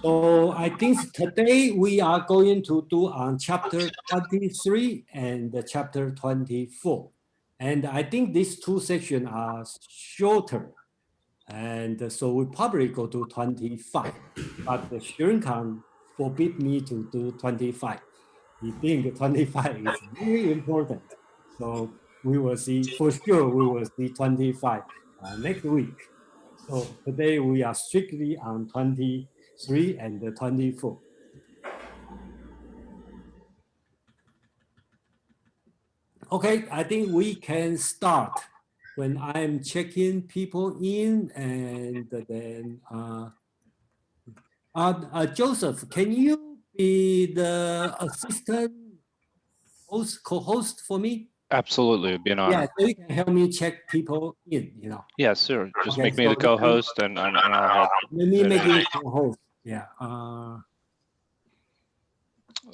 So I think today we are going to do on chapter 23 and the chapter 24. And I think these two sections are shorter. And so we probably go to 25. But the Shurinkan forbid me to do 25. He think 25 is really important. So we will see, for sure, we will see 25 next week. So today we are strictly on 23 and 24. Okay, I think we can start when I'm checking people in, and then Joseph, can you be the assistant host, co-host for me? Absolutely, it'd be an Yeah, honor. so you can help me check people in, you know. Yeah, sure. Just Okay, make me so the co-host and I'll help. let me make you co-host. Yeah.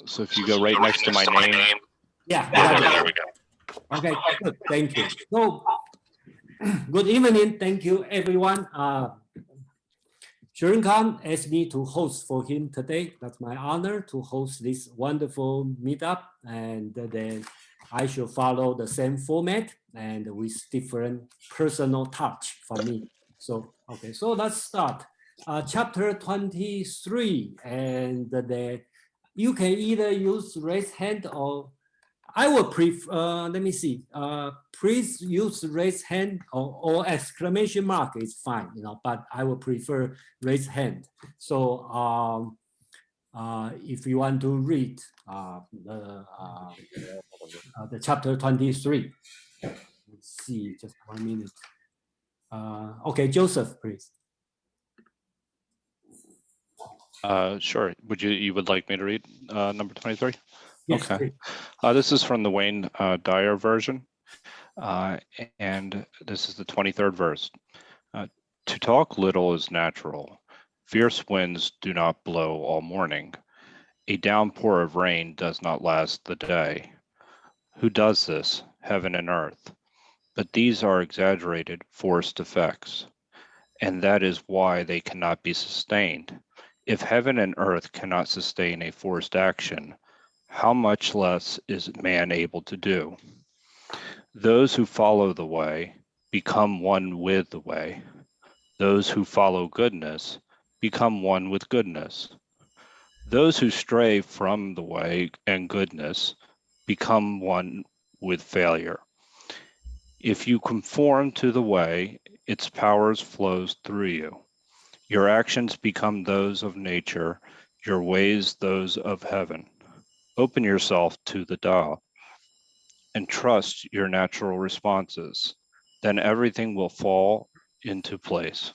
So if you go right next to my name. Yeah, there we go. Okay, good. Thank you. So, good evening. Thank you, everyone. Shurin Khan asked me to host for him today. That's my honor to host this wonderful meetup. And then I should follow the same format and with different personal touch for me. So, okay, so let's start. Chapter 23. And then you can either use raise hand or I will prefer, let me see, please use raise hand or exclamation mark is fine, you know, but I would prefer raise hand. So if you want to read the chapter 23, let's see, just 1 minute. Okay, Joseph, please. Sure. You would like me to read number 23? Yes, okay. This is from the Wayne Dyer version, and this is the 23rd verse. To talk little is natural. Fierce winds do not blow all morning. A downpour of rain does not last the day. Who does this? Heaven and earth. But these are exaggerated, forced effects, and that is why they cannot be sustained. If heaven and earth cannot sustain a forced action, how much less is man able to do? Those who follow the way become one with the way. Those who follow goodness become one with goodness. Those who stray from the way and goodness become one with failure. If you conform to the way, its powers flows through you. Your actions become those of nature, your ways those of heaven. Open yourself to the Tao and trust your natural responses. Then everything will fall into place.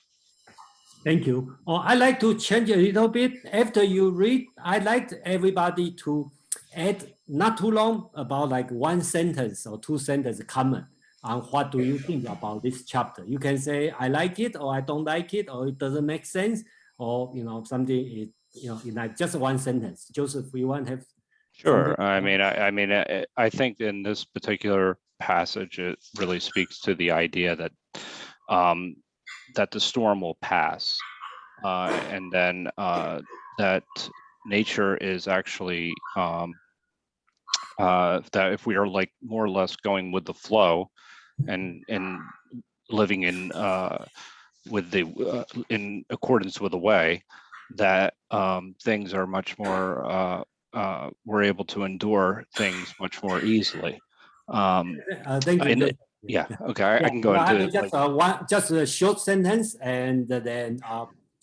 Thank you. I like to change a little bit. After you read, I like everybody to add not too long, about like 1 sentence or 2 sentences comment on what do you think about this chapter. You can say, I like it, or I don't like it, or it doesn't make sense, or, you know, something is, you know, in like just 1 sentence. Joseph, you want to have Sure. I think in this particular passage, it really speaks to the idea that that the storm will pass, and then that nature is actually that if we are like more or less going with the flow and living in in accordance with the way, that things are much more we're able to endure things much more easily. Thank you. Yeah. Okay. I can go into just a short sentence, and then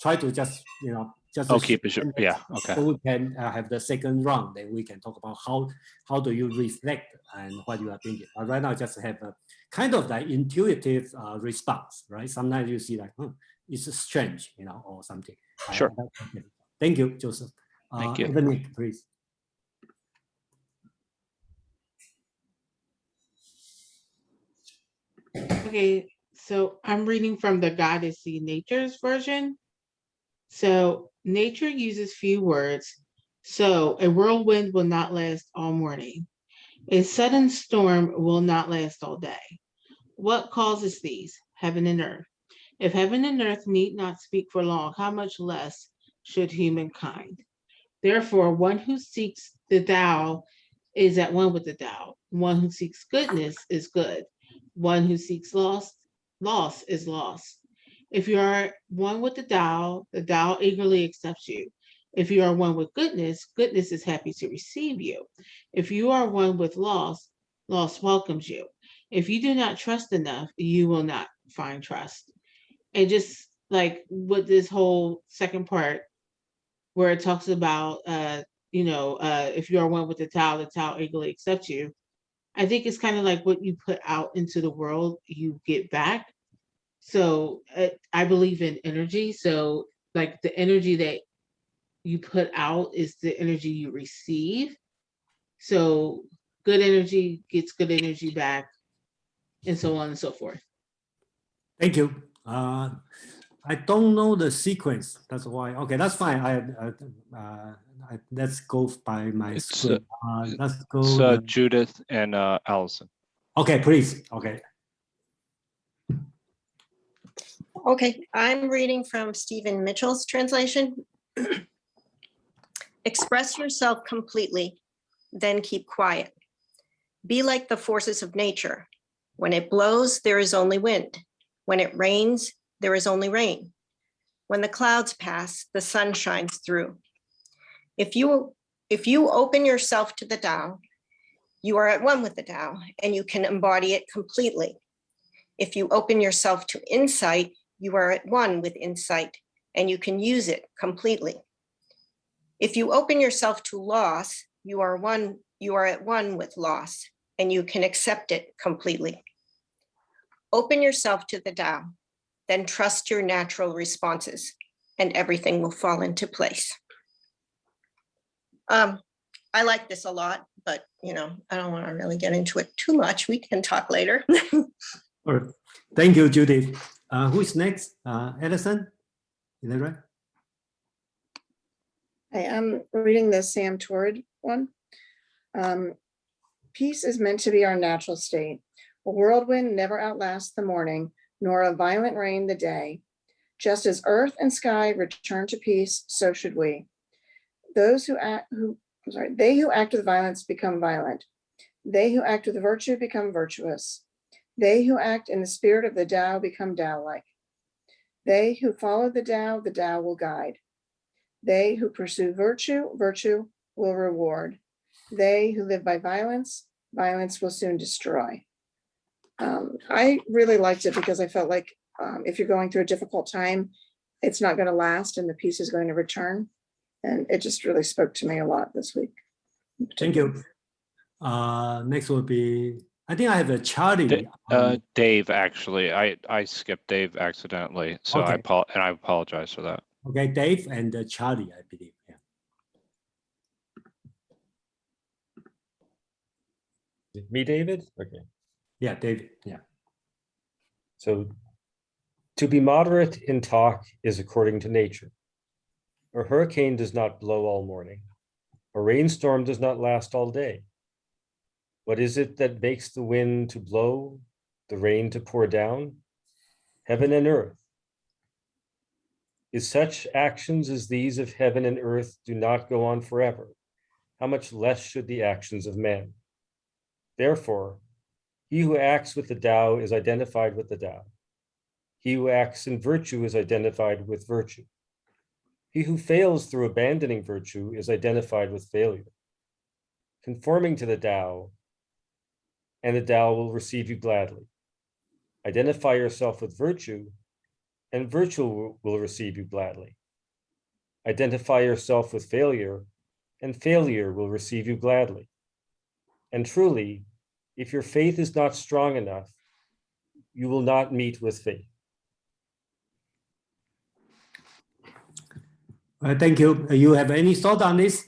try to just, you know, just keep it short. Yeah. Okay. So we can have the second round. Then we can talk about how do you reflect and what you are thinking. But right now, just have a kind of like intuitive response, right? Sometimes you see like, it's strange, you know, or something. Sure. Thank you, Joseph. Thank you. Nick, please. Okay, so I'm reading from the Goddess See Nature's version. So nature uses few words. So a whirlwind will not last all morning. A sudden storm will not last all day. What causes these? Heaven and earth. If heaven and earth need not speak for long, how much less should humankind. Therefore, one who seeks the Tao is at one with the Tao. One who seeks goodness is good. One who seeks loss is lost. If you are one with the Tao eagerly accepts you. If you are one with goodness, goodness is happy to receive you. If you are one with loss welcomes you. If you do not trust enough, you will not find trust. And just like with this whole second part, where it talks about, if you are one with the Tao eagerly accepts you. I think it's kind of like what you put out into the world, you get back. So I believe in energy. So like the energy that you put out is the energy you receive. So good energy gets good energy back, and so on and so forth. Thank you. I don't know the sequence. That's why. Okay, that's fine. Let's go by my script. Let's go. It's Judith and Allison. Okay, please. Okay. Okay, I'm reading from Stephen Mitchell's translation. Express yourself completely, then keep quiet. Be like the forces of nature. When it blows, there is only wind. When it rains, there is only rain. When the clouds pass, the sun shines through. If you open yourself to the Tao, you are at one with the Tao, and you can embody it completely. If you open yourself to insight, you are at one with insight, and you can use it completely. If you open yourself to loss, you are at one with loss, and you can accept it completely. Open yourself to the Tao, then trust your natural responses, and everything will fall into place. I like this a lot, but I don't want to really get into it too much. We can talk later. All right. Thank you, Judith. Who is next? Edison? Is that right? I am reading the Sam Torrid one. Peace is meant to be our natural state. A whirlwind never outlasts the morning, nor a violent rain the day. Just as earth and sky return to peace, so should we. They who act with violence become violent. They who act with virtue become virtuous. They who act in the spirit of the Tao become Tao-like. They who follow the Tao will guide. They who pursue virtue will reward. They who live by violence will soon destroy. I really liked it because I felt like if you're going through a difficult time, it's not going to last and the peace is going to return. And it just really spoke to me a lot this week. Thank you. Next will be, I think I have a Charlie. Dave, actually. I skipped Dave accidentally, so Okay. I apologize for that. Okay, Dave and Charlie, I believe. Yeah. Me, David? Okay. Yeah, David. Yeah. So, to be moderate in talk is according to nature. A hurricane does not blow all morning. A rainstorm does not last all day. What is it that makes the wind to blow, the rain to pour down? Heaven and earth. If such actions as these of heaven and earth do not go on forever, how much less should the actions of man? Therefore, he who acts with the Tao is identified with the Tao. He who acts in virtue is identified with virtue. He who fails through abandoning virtue is identified with failure. Conforming to the Tao, and the Tao will receive you gladly. Identify yourself with virtue, and virtue will receive you gladly. Identify yourself with failure, and failure will receive you gladly. And truly, if your faith is not strong enough, you will not meet with faith. Thank you. You have any thought on this?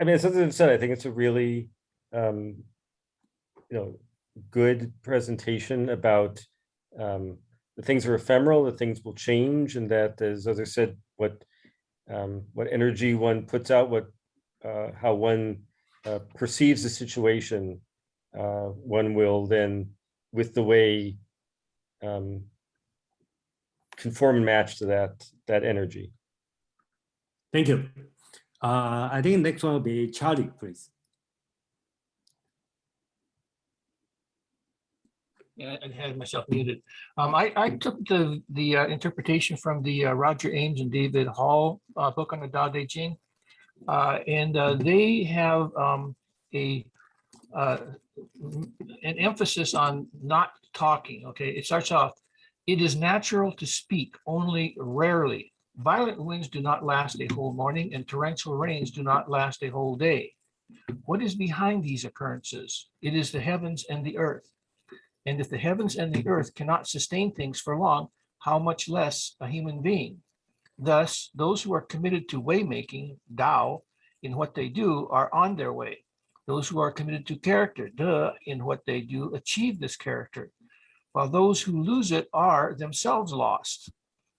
I mean, as I said, I think it's a really, good presentation about the things are ephemeral, the things will change, and that, as others said, what energy one puts out, how one perceives the situation, one will then, with the way conform and match to that energy. Thank you. I think next one will be Charlie, please. Yeah, I had myself muted. I took the interpretation from the Roger Ames and David Hall book on the Dao De Jing, and they have an emphasis on not talking. Okay, it starts off, it is natural to speak, only rarely. Violent winds do not last a whole morning, and torrential rains do not last a whole day. What is behind these occurrences? It is the heavens and the earth. And if the heavens and the earth cannot sustain things for long, how much less a human being? Thus, those who are committed to way-making, Dao, in what they do are on their way. Those who are committed to character, De, in what they do achieve this character, while those who lose it are themselves lost.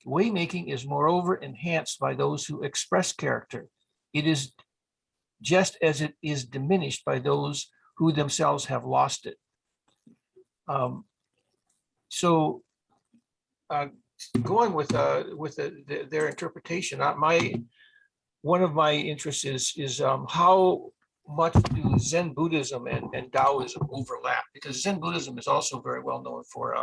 Way-making is moreover enhanced by those who express character. It is just as it is diminished by those who themselves have lost it. Going with their interpretation, one of my interests is how much do Zen Buddhism and Taoism overlap? Because Zen Buddhism is also very well known for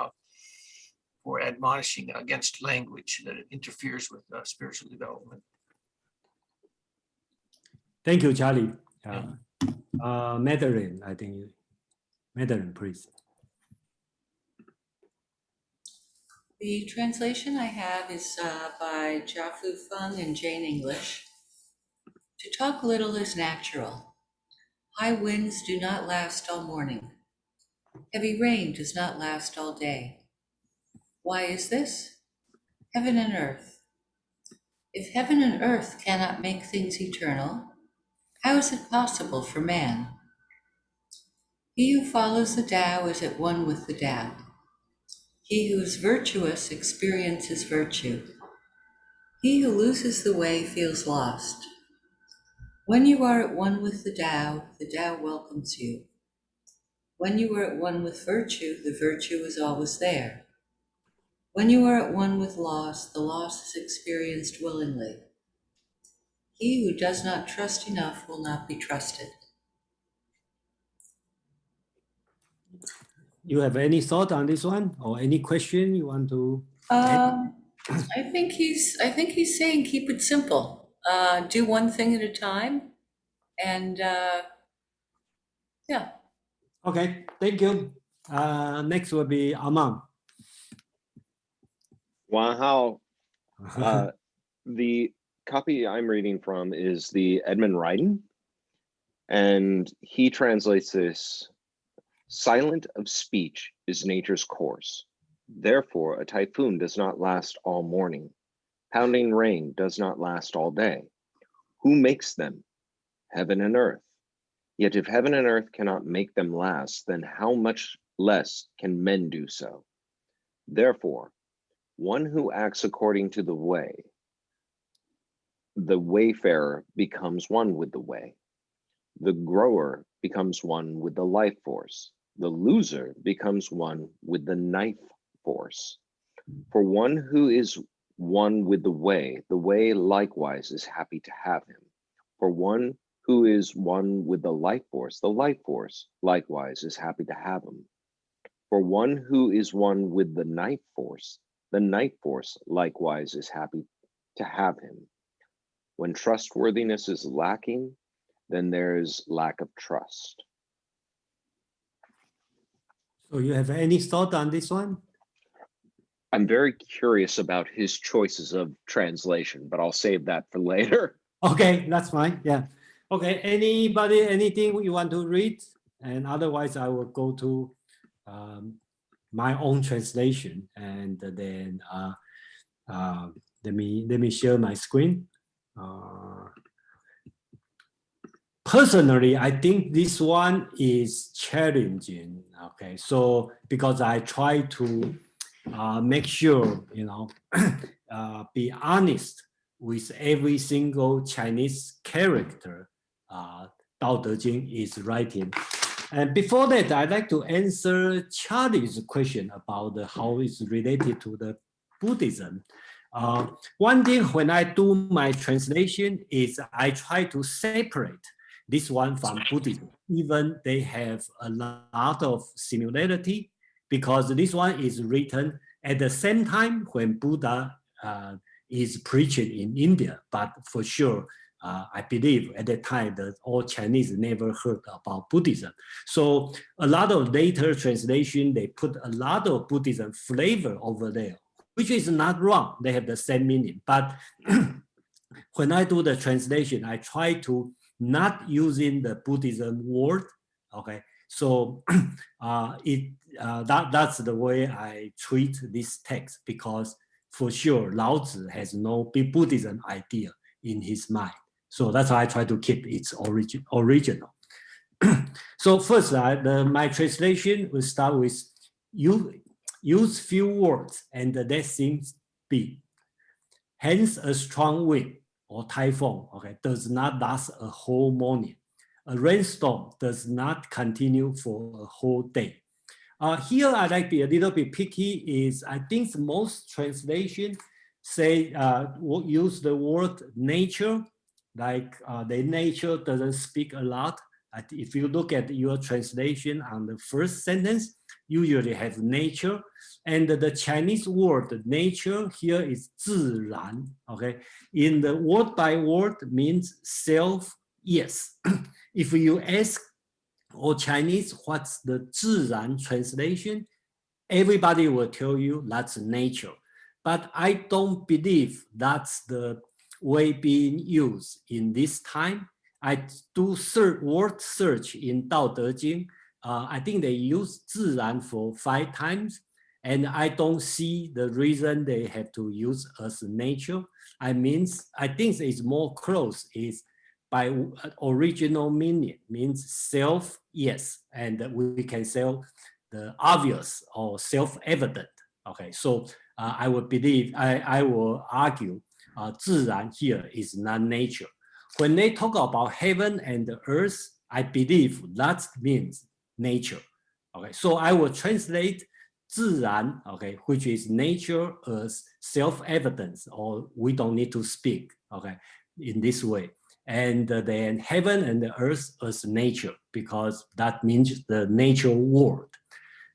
admonishing against language, that it interferes with spiritual development. Thank you, Charlie. Madeline, I think. Madeline, please. The translation I have is by Jiafu Feng in Jane English. To talk little is natural. High winds do not last all morning. Heavy rain does not last all day. Why is this? Heaven and earth. If heaven and earth cannot make things eternal, how is it possible for man? He who follows the Tao is at one with the Tao. He who is virtuous experiences virtue. He who loses the way feels lost. When you are at one with the Tao welcomes you. When you are at one with virtue, the virtue is always there. When you are at one with loss, the loss is experienced willingly. He who does not trust enough will not be trusted. You have any thought on this one or any question you want to add? I think he's saying keep it simple. Do one thing at a time, and yeah. Okay, thank you. Next will be Aman. Wow. The copy I'm reading from is the enlightening, and he translates this: silent of speech is nature's course. Therefore, a typhoon does not last all morning. Pounding rain does not last all day. Who makes them? Heaven and earth. Yet if heaven and earth cannot make them last, then how much less can men do so? Therefore, one who acts according to the wayfarer becomes one with the way. The grower becomes one with the life force. The loser becomes one with the knife force. For one who is one with the way likewise is happy to have him. For one who is one with the life force likewise is happy to have him. For one who is one with the knife force likewise is happy to have him. When trustworthiness is lacking, then there is lack of trust. So you have any thought on this one? I'm very curious about his choices of translation, but I'll save that for later. Okay, that's fine. Yeah. Okay, anybody, anything you want to read? And otherwise I will go to my own translation, and then let me share my screen. Personally, I think this one is challenging. Okay, so because I try to make sure, be honest with every single Chinese character Dao De Jing is writing. And before that, I'd like to answer Charlie's question about how it's related to the Buddhism. One thing when I do my translation is I try to separate this one from Buddhism, even they have a lot of similarity, because this one is written at the same time when Buddha is preaching in India. But for sure, I believe at that time that all Chinese never heard about Buddhism. So a lot of later translation, they put a lot of Buddhism flavor over there, which is not wrong. They have the same meaning. But when I do the translation, I try to not using the Buddhism word. Okay, so that's the way I treat this text, because for sure Lao Tzu has no Buddhism idea in his mind. So that's why I try to keep its original. So first, my translation will start with use few words and let things be. Hence, a strong wind or typhoon, okay, does not last a whole morning. A rainstorm does not continue for a whole day. Here, I like to be a little bit picky. Is I think most translation say use the word nature, like the nature doesn't speak a lot. If you look at your translation on the first sentence, usually have nature, and the Chinese word nature here is 自然. Okay, in the word by word means self. Yes, if you ask all Chinese what's the 自然 translation, everybody will tell you that's nature. But I don't believe that's the way being used in this time. I do word search in Dao De Jing. I think they use 自然 for 5 times, and I don't see the reason they have to use as nature. I think it's more close is by original meaning, means self, yes, and we can say the obvious or self-evident. Okay, so I would believe, I will argue 自然 here is not nature. When they talk about heaven and the earth, I believe that means nature. Okay, so I will translate 自然, okay, which is nature, as self-evidence, or we don't need to speak, okay, in this way. And then heaven and the earth as nature, because that means the nature world.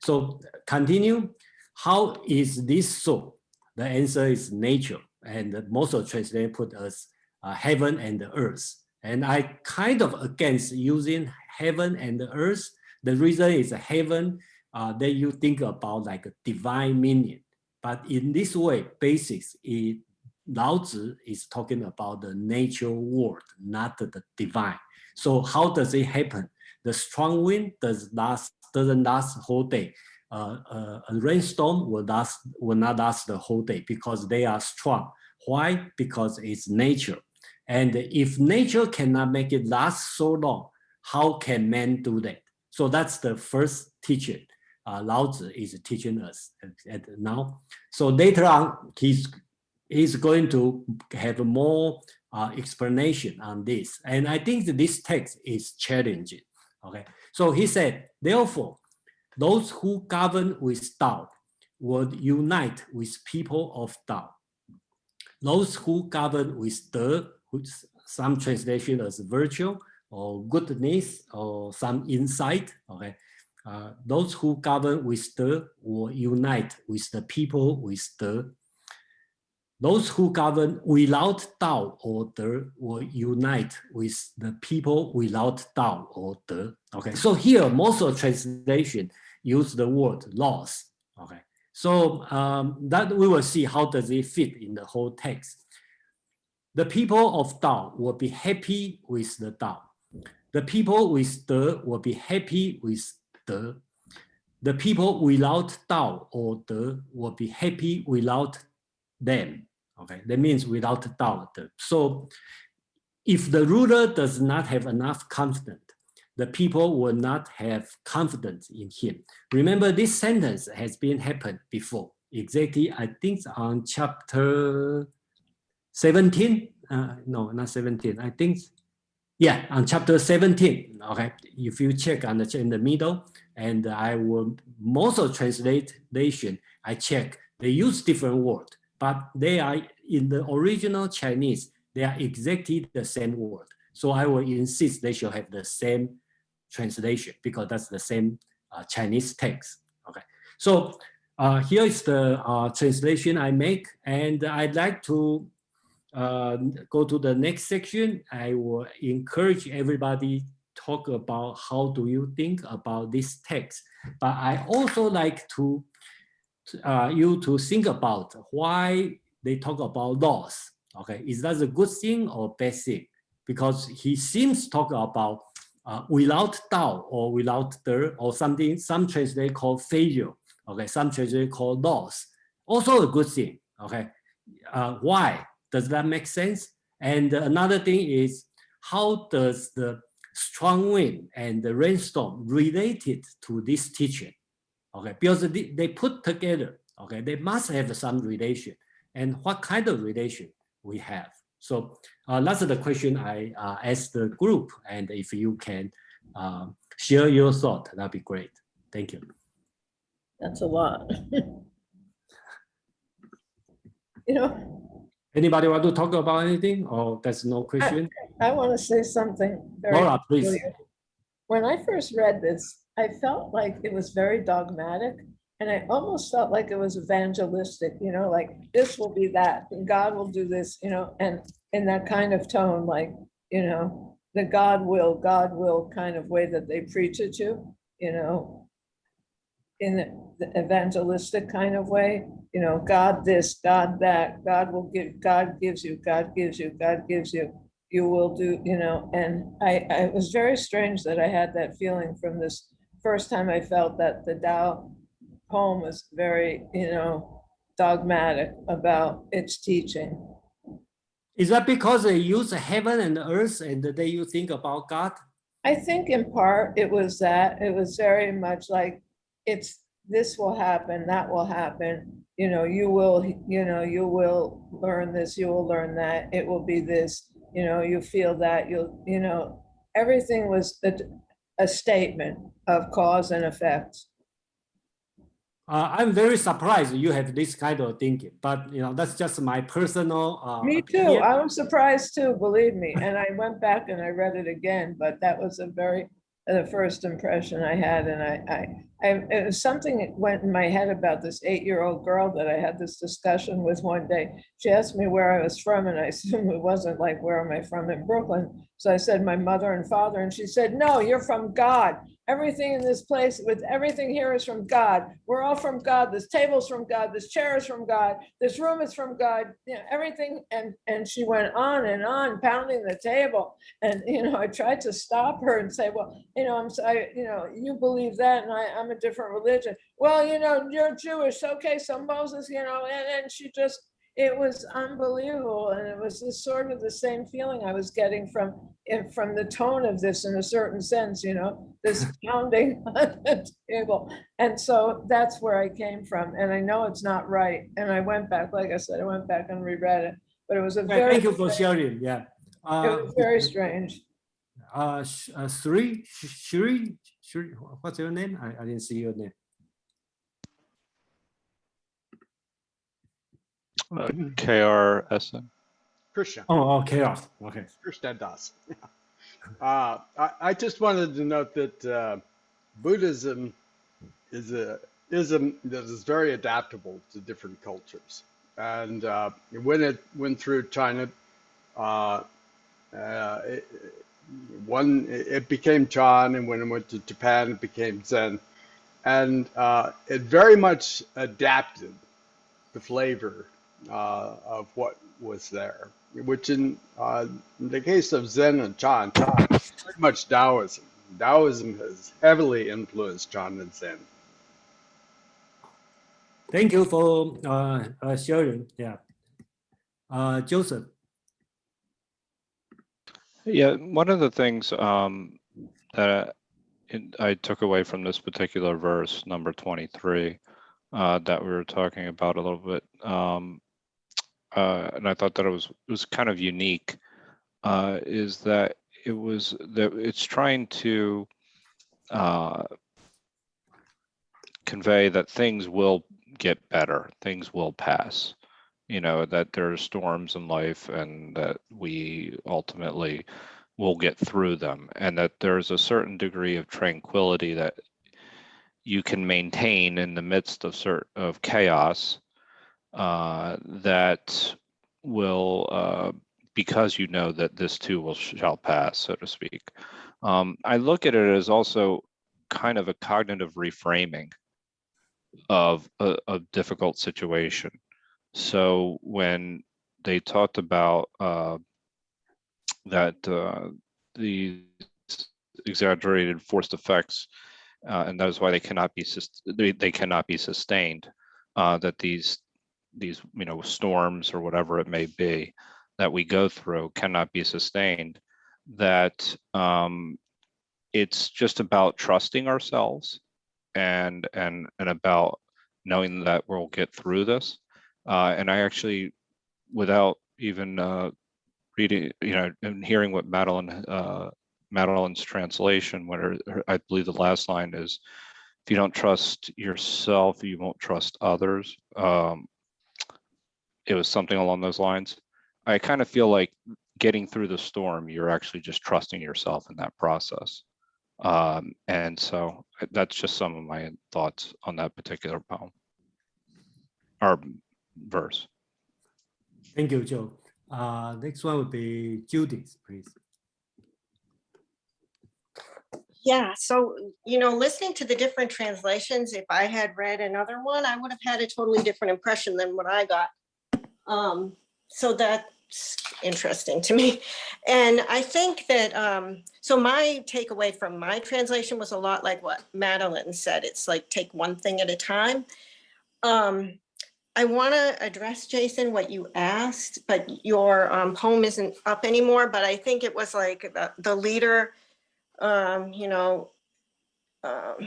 So continue. How is this so? The answer is nature, and most of translation put as heaven and the earth. And I kind of against using heaven and the earth. The reason is heaven, that you think about like a divine meaning. But in this way, basics, Lao Tzu is talking about the nature world, not the divine. So how does it happen? The strong wind doesn't last the whole day. A rainstorm will not last the whole day because they are strong. Why? Because it's nature. And if nature cannot make it last so long, how can man do that? So that's the first teaching Lao Tzu is teaching us now. So later on, he's going to have more explanation on this. And I think that this text is challenging. Okay, so he said, therefore, those who govern with Dao will unite with people of Dao. Those who govern with De, which some translation as virtue or goodness or some insight, okay. Those who govern with De will unite with the people with De. Those who govern without Dao or De will unite with the people without Dao or De. Okay, so here most of translation use the word laws. Okay, so that we will see how does it fit in the whole text. The people of Dao will be happy with the Dao. The people with De will be happy with De. The people without Dao or De will be happy without them. Okay, that means without Dao. So if the ruler does not have enough confidence, the people will not have confidence in him. Remember, this sentence has been happened before. Exactly, I think on chapter 17. No, not 17. I think, yeah, on chapter 17. Okay, if you check on in the middle, and I will most of translation, I check, they use different word. but they are in the original Chinese, they are exactly the same word. So I will insist they should have the same translation because that's the same Chinese text. Okay, so here is the translation I make, and I'd like to go to the next section. I will encourage everybody talk about how do you think about this text, but I also like to you to think about why they talk about laws. Okay, is that a good thing or bad thing? Because he seems to talk about without Dao or without De or something. Some translate call failure. Okay, some translate call loss. Also a good thing. Okay, why? Does that make sense? And another thing is, how does the strong wind and the rainstorm related to this teaching? Okay, because they put together, okay, they must have some relation. And what kind of relation we have? So that's the question I asked the group. And if you can share your thought, that'd be great. Thank you. That's a lot. You know, Anybody want to talk about anything, or there's no question? I want to say something very Laura, please. peculiar. When I first read this, I felt like it was very dogmatic, and I almost felt like it was evangelistic, you know, like this will be that, and God will do this, you know, and in that kind of tone, like, you know, the God will kind of way that they preach it to, you know, in the evangelistic kind of way, you know, God this, God that, God will give, God gives you, God gives you, God gives you, you will do, you know, and it was very strange that I had that feeling from this first time I felt that the Tao poem was very, you know, dogmatic about its teaching. Is that because they use heaven and earth and then you think about God? I think in part it was that. It was very much like it's this will happen, that will happen. You know, you will learn this, you will learn that, it will be this, you know, you feel that, you'll, you know, everything was a statement of cause and effect. I'm very surprised you have this kind of thinking, but you know, that's just my personal Me too. opinion. I was surprised too, believe me. And I went back and I read it again, but that was the first impression I had. And it was something that went in my head about this 8-year-old girl that I had this discussion with one day. She asked me where I was from, and I assumed it wasn't like, where am I from in Brooklyn? So I said, my mother and father. And she said, no, you're from God. Everything in this place, with everything here is from God. We're all from God. This table's from God. This chair is from God. This room is from God. You know, everything. And she went on and on, pounding the table. And, you know, I tried to stop her and say, well, you know, I'm sorry, you know, you believe that, and I'm a different religion. Well, you know, you're Jewish. Okay, so Moses, you know, and she just, it was unbelievable. And it was this sort of the same feeling I was getting from the tone of this in a certain sense, you know, this pounding on the table. And so that's where I came from. And I know it's not right. And I went back, like I said, I went back and reread it, but it was a very— Thank you for sharing, yeah. It was very strange. Shri, what's your name? I didn't see your name. KRSN. Christian. Oh, chaos. Okay. Christian Das. I just wanted to note that Buddhism is a ism that is very adaptable to different cultures. And when it went through China, it became Chan, and when it went to Japan, it became Zen. And it very much adapted the flavor of what was there, which in the case of Zen and Chan, is very much Taoism. Taoism has heavily influenced Chan and Zen. Thank you for sharing. Yeah. Joseph. Yeah, one of the things that I took away from this particular verse, number 23, that we were talking about a little bit, and I thought that it was kind of unique, is that it's trying to convey that things will get better, things will pass. that there are storms in life and that we ultimately will get through them, and that there's a certain degree of tranquility that you can maintain in the midst of chaos, that will, because you know that this too shall pass, so to speak. I look at it as also kind of a cognitive reframing of a difficult situation. So when they talked about that these exaggerated forced effects, and that is why they cannot be sustained. That these storms or whatever it may be that we go through cannot be sustained. That it's just about trusting ourselves and about knowing that we'll get through this. And I actually, without even reading, and hearing what Madeline's translation, I believe the last line is, if you don't trust yourself, you won't trust others. It was something along those lines. I kind of feel like getting through the storm, you're actually just trusting yourself in that process. And so that's just some of my thoughts on that particular poem or verse. Thank you, Joe. Next one would be Judith, please. Yeah, so, listening to the different translations, if I had read another one, I would have had a totally different impression than what I got. So that's interesting to me. And I think that, so my takeaway from my translation was a lot like what Madeline said. It's like, take one thing at a time. I want to address, Jason, what you asked, but your poem isn't up anymore. But I think it was like the leader,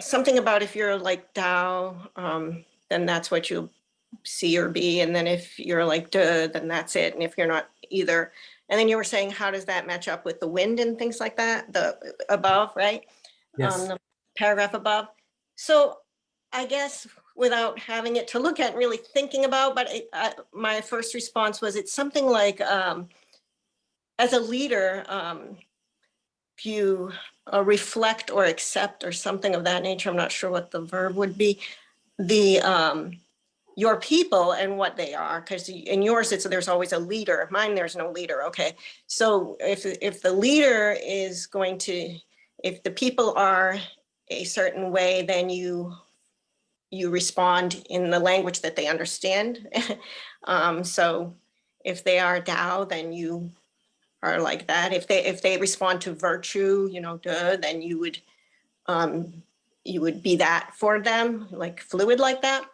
something about if you're like Dao, then that's what you'll see or be. And then if you're like De, then that's it. And if you're not either. And then you were saying, how does that match up with the wind and things like that? The above, right? Yes. The paragraph above. So I guess without having it to look at and really thinking about, but my first response was, it's something like, as a leader, if you reflect or accept or something of that nature, I'm not sure what the verb would be, your people and what they are, because in yours there's always a leader. Mine, there's no leader. Okay, so if the leader is going to, if the people are a certain way, then you respond in the language that they understand. So if they are Dao, then you are like that. If they respond to virtue, De, then you would be that for them, like fluid like that.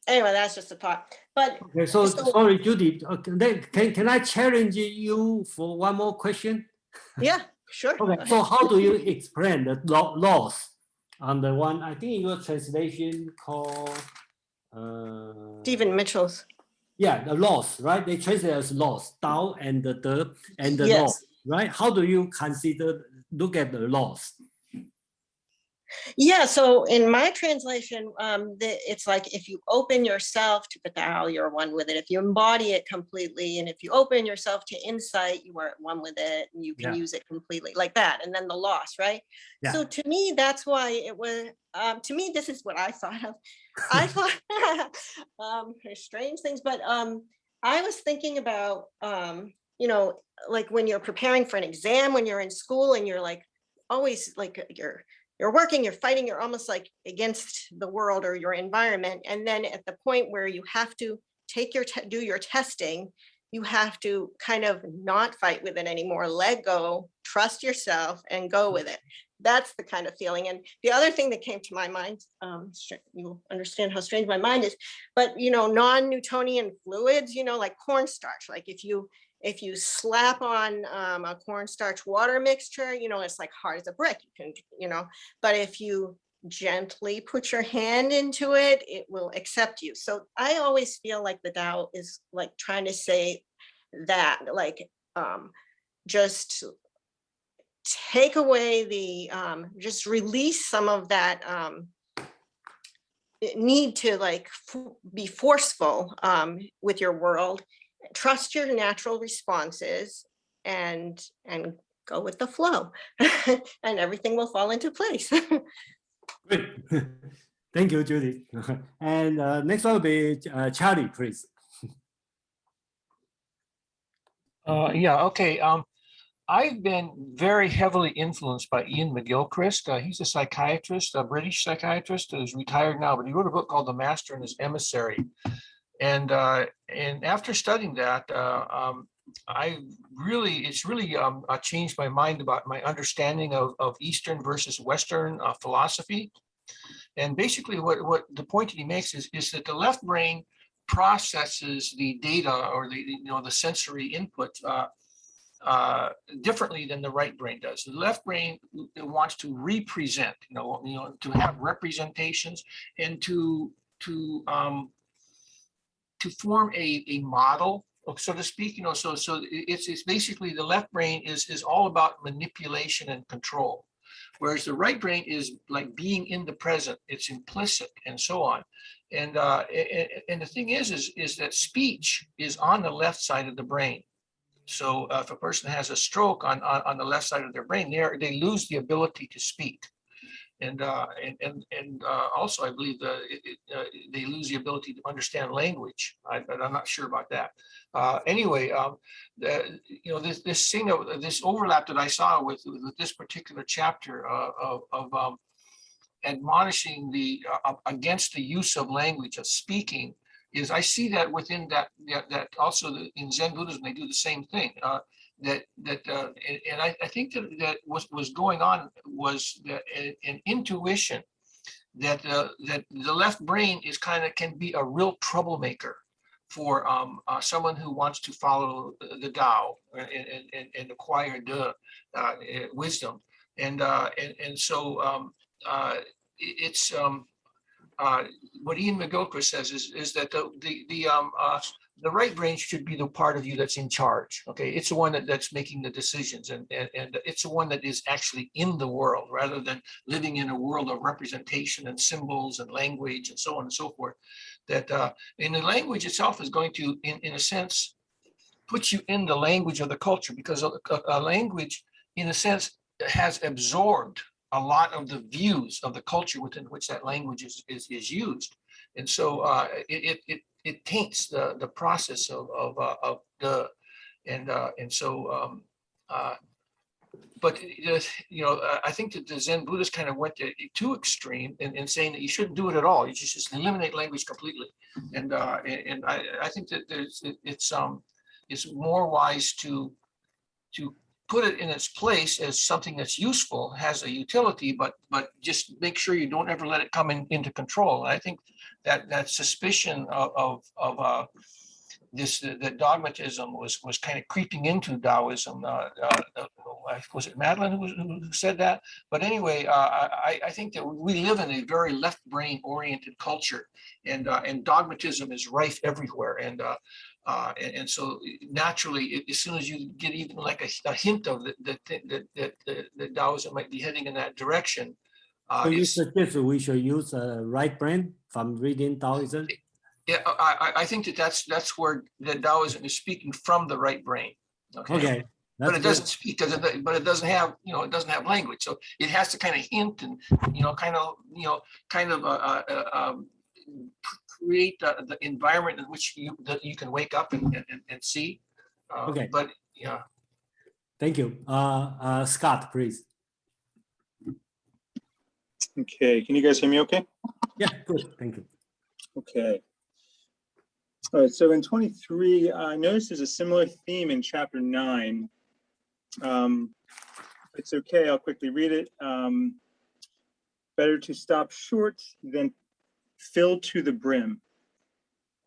Anyway, that's just a thought. But okay, so sorry, Judy. Can I challenge you for one more question? Yeah, sure. Okay, so how do you explain the loss on the one? I think in your translation called Stephen Mitchell's. Yeah, the loss, right? They translate as loss, Dao and the Yes. loss, right? How do you look at the loss? Yeah, so in my translation, it's like, if you open yourself to the Tao, you're one with it. If you embody it completely, and if you open yourself to insight, you are at one with it, and you can use it completely, like that. And then the loss, right? Yeah. So to me, that's why it was, to me, this is what I thought of. I thought, strange things, but I was thinking about, like when you're preparing for an exam, when you're in school and you're like, always like you're working, you're fighting, you're almost like against the world or your environment. And then at the point where you have to do your testing, you have to kind of not fight with it anymore, let go, trust yourself and go with it. That's the kind of feeling. And the other thing that came to my mind, you'll understand how strange my mind is, but non-Newtonian fluids, like cornstarch, like if you slap on a cornstarch water mixture, it's like hard as a brick, you can, but if you gently put your hand into it, it will accept you. So I always feel like the Tao is like trying to say that, like, just take away just release some of that need to like be forceful with your world. Trust your natural responses and go with the flow, and everything will fall into place. Great. Thank you, Judy. And next one will be Charlie, please. Yeah, okay. I've been very heavily influenced by Ian McGilchrist. He's a psychiatrist, a British psychiatrist who's retired now, but he wrote a book called The Master and His Emissary. And after studying that, it's really changed my mind about my understanding of Eastern versus Western philosophy. And basically what the point that he makes is that the left brain processes the data or the sensory input differently than the right brain does. The left brain wants to represent, to have representations and to form a model, so to speak. So it's basically the left brain is all about manipulation and control, whereas the right brain is like being in the present. It's implicit and so on. And the thing is that speech is on the left side of the brain. So if a person has a stroke on the left side of their brain, they lose the ability to speak. And also, I believe they lose the ability to understand language. But I'm not sure about that. Anyway, this overlap that I saw with this particular chapter of admonishing against the use of language, of speaking, is I see that within that also in Zen Buddhism they do the same thing. I think that was going on was an intuition that the left brain can be a real troublemaker for someone who wants to follow the Tao and acquire the wisdom, and so it's what Ian McGilchrist says is that the right brain should be the part of you that's in charge. Okay, it's the one that's making the decisions, and it's the one that is actually in the world rather than living in a world of representation and symbols and language and so on and so forth. That and the language itself is going to, in a sense, put you in the language of the culture, because a language, in a sense, has absorbed a lot of the views of the culture within which that language is used, and so it taints the process but I think that the Zen Buddhists kind of went too extreme in saying that you shouldn't do it at all. You should just eliminate language completely, and I think that it's more wise to put it in its place as something that's useful, has a utility, but just make sure you don't ever let it come into control. And I think that suspicion of that dogmatism was kind of creeping into Taoism. Was it Madeline who said that? But anyway, I think that we live in a very left brain oriented culture, and dogmatism is rife everywhere. And so naturally, as soon as you get even like a hint of that Taoism might be heading in that direction. So you suggest we should use a right brain from reading Taoism? Yeah, I think that's where the Taoism is speaking from the right brain. Okay. But it doesn't speak but it doesn't have, it doesn't have language. So it has to kind of hint and, create the environment in which you can wake up and see. Okay. But yeah. Thank you. Scott, please. Okay, can you guys hear me okay? Yeah, good, thank you. Okay. All right, so in 23, I noticed there's a similar theme in chapter 9. It's okay, I'll quickly read it. Better to stop short than fill to the brim.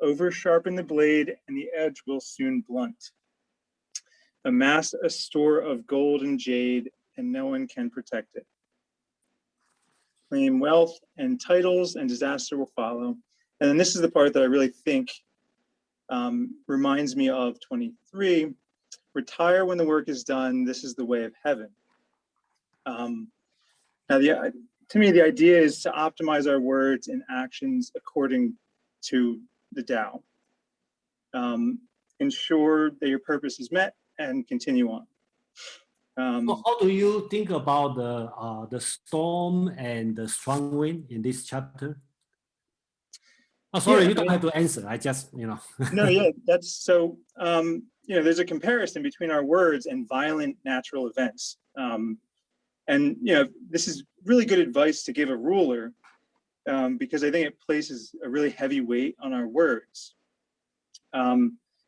Over sharpen the blade and the edge will soon blunt. Amass a store of gold and jade and no one can protect it. Claim wealth and titles and disaster will follow. And then this is the part that I really think reminds me of 23. Retire when the work is done. This is the way of heaven. Now, to me, the idea is to optimize our words and actions according to the Tao. Ensure that your purpose is met and continue on. So how do you think about the storm and the strong wind in this chapter? Oh, sorry, Yeah, you don't have to answer. I just, No, yeah, that's so, there's a comparison between our words and violent natural events. And, this is really good advice to give a ruler because I think it places a really heavy weight on our words.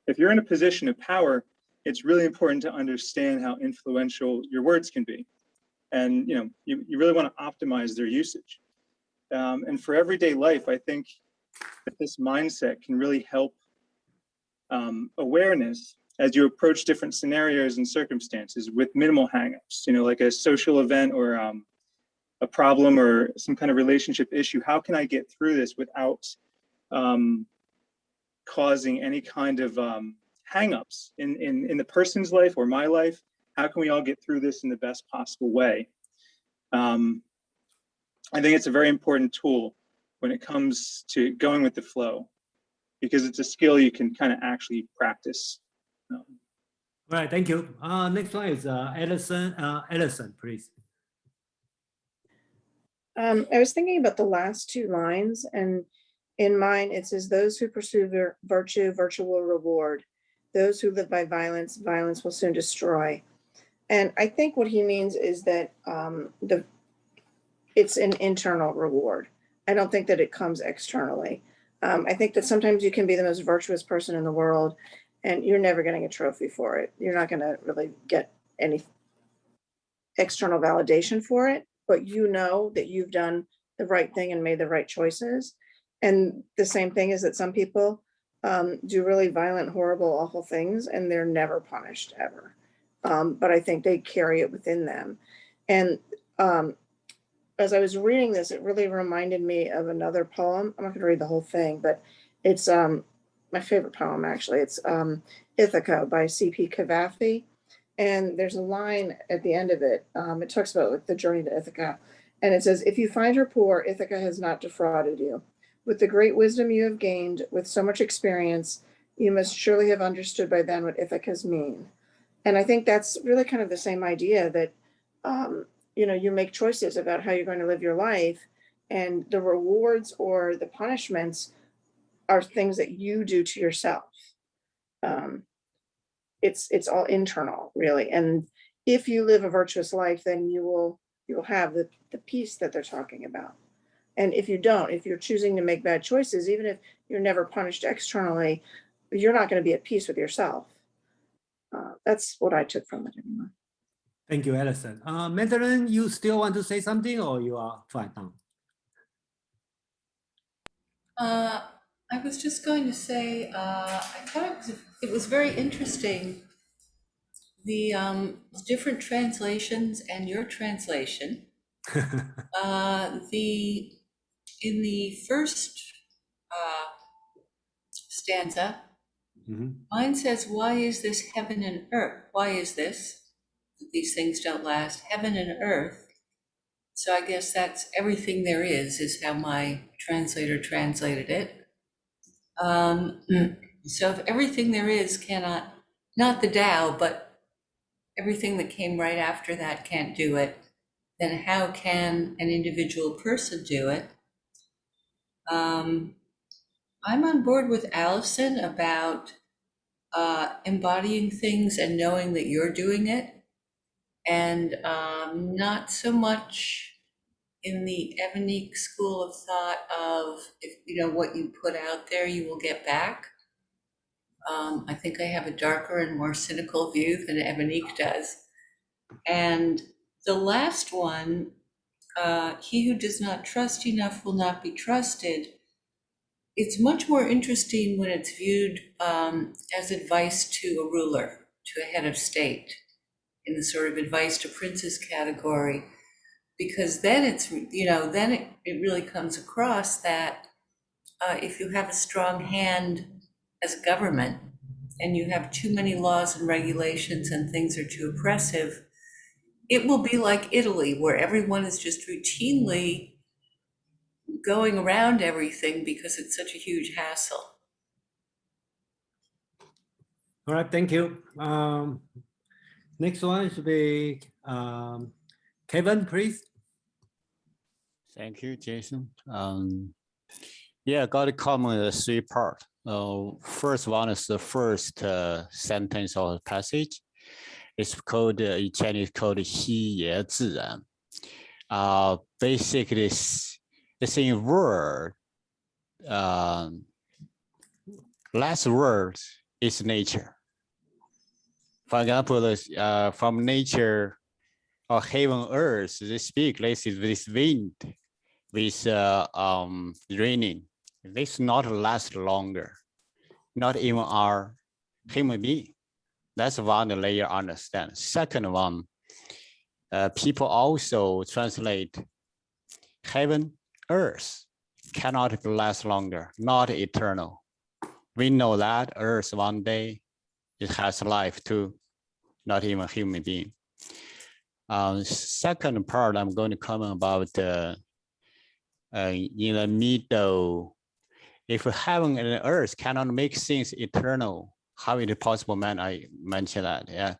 If you're in a position of power, it's really important to understand how influential your words can be. And, you really want to optimize their usage. And for everyday life, I think that this mindset can really help awareness as you approach different scenarios and circumstances with minimal hangups, like a social event or a problem or some kind of relationship issue. How can I get through this without causing any kind of hangups in the person's life or my life? How can we all get through this in the best possible way? I think it's a very important tool when it comes to going with the flow, because it's a skill you can kind of actually practice. All right, thank you. Next one is Ellison, please. I was thinking about the last two lines, and in mine it says, "Those who pursue virtue, virtue will reward. Those who live by violence, violence will soon destroy." And I think what he means is that it's an internal reward. I don't think that it comes externally. I think that sometimes you can be the most virtuous person in the world and you're never getting a trophy for it. You're not going to really get any external validation for it, but you know that you've done the right thing and made the right choices. And the same thing is that some people do really violent, horrible, awful things and they're never punished ever. But I think they carry it within them. And as I was reading this, it really reminded me of another poem. I'm not going to read the whole thing, but it's my favorite poem, actually. It's Ithaca by C.P. Cavafy. And there's a line at the end of it. It talks about like the journey to Ithaca. And it says, "If you find her poor, Ithaca has not defrauded you. With the great wisdom you have gained, with so much experience, you must surely have understood by then what Ithacas mean." And I think that's really kind of the same idea that, you make choices about how you're going to live your life, and the rewards or the punishments are things that you do to yourself. It's all internal, really. And if you live a virtuous life, then you will have the peace that they're talking about. And if you don't, if you're choosing to make bad choices, even if you're never punished externally, you're not going to be at peace with yourself. That's what I took from it anyway. Thank you, Ellison. Madeline, you still want to say something or you are fine now? I was just going to say, I thought it was very interesting, the different translations and your translation. In the first stanza, mine says, "Why is this heaven and earth? Why is this that these things don't last? Heaven and earth." So I guess that's everything there is how my translator translated it. So if everything there is cannot, not the Tao, but everything that came right after that can't do it, then how can an individual person do it? I'm on board with Allison about embodying things and knowing that you're doing it, and not so much in the Ebonique school of thought of, if what you put out there, you will get back. I think I have a darker and more cynical view than Ebonique does. And the last one, "He who does not trust enough will not be trusted." It's much more interesting when it's viewed as advice to a ruler, to a head of state, in the sort of advice to princes category, because then it's, then it really comes across that if you have a strong hand as a government and you have too many laws and regulations and things are too oppressive, it will be like Italy, where everyone is just routinely going around everything because it's such a huge hassle. All right, thank you. Next one should be Kevin, please. Thank you, Jason. Yeah, got a common three part. First one is the first sentence of the passage. It's called in Chinese called 稀也自然. Basically, it's in word. Last word is nature. For example, from nature or heaven, earth, they speak this wind, with raining. This not last longer, not even our human being. That's one layer understand. Second one, people also translate heaven, earth cannot last longer, not eternal. We know that earth one day, it has life too, not even human being. Second part, I'm going to comment about in the middle, if heaven and earth cannot make things eternal, how is it possible, man? I mentioned that, yeah.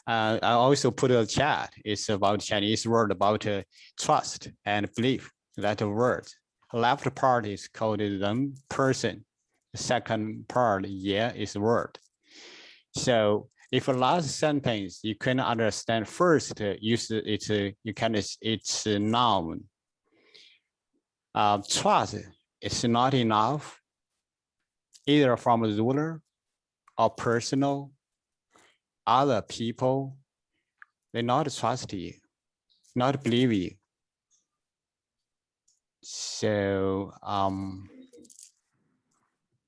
I also put a chat. It's about Chinese word about trust and belief. That word. Left part is called them person. The second part, yeah, is word. So if a last sentence you can understand first, use it's a noun. Trust is not enough, either from a ruler or personal, other people, they not trust you, not believe you. So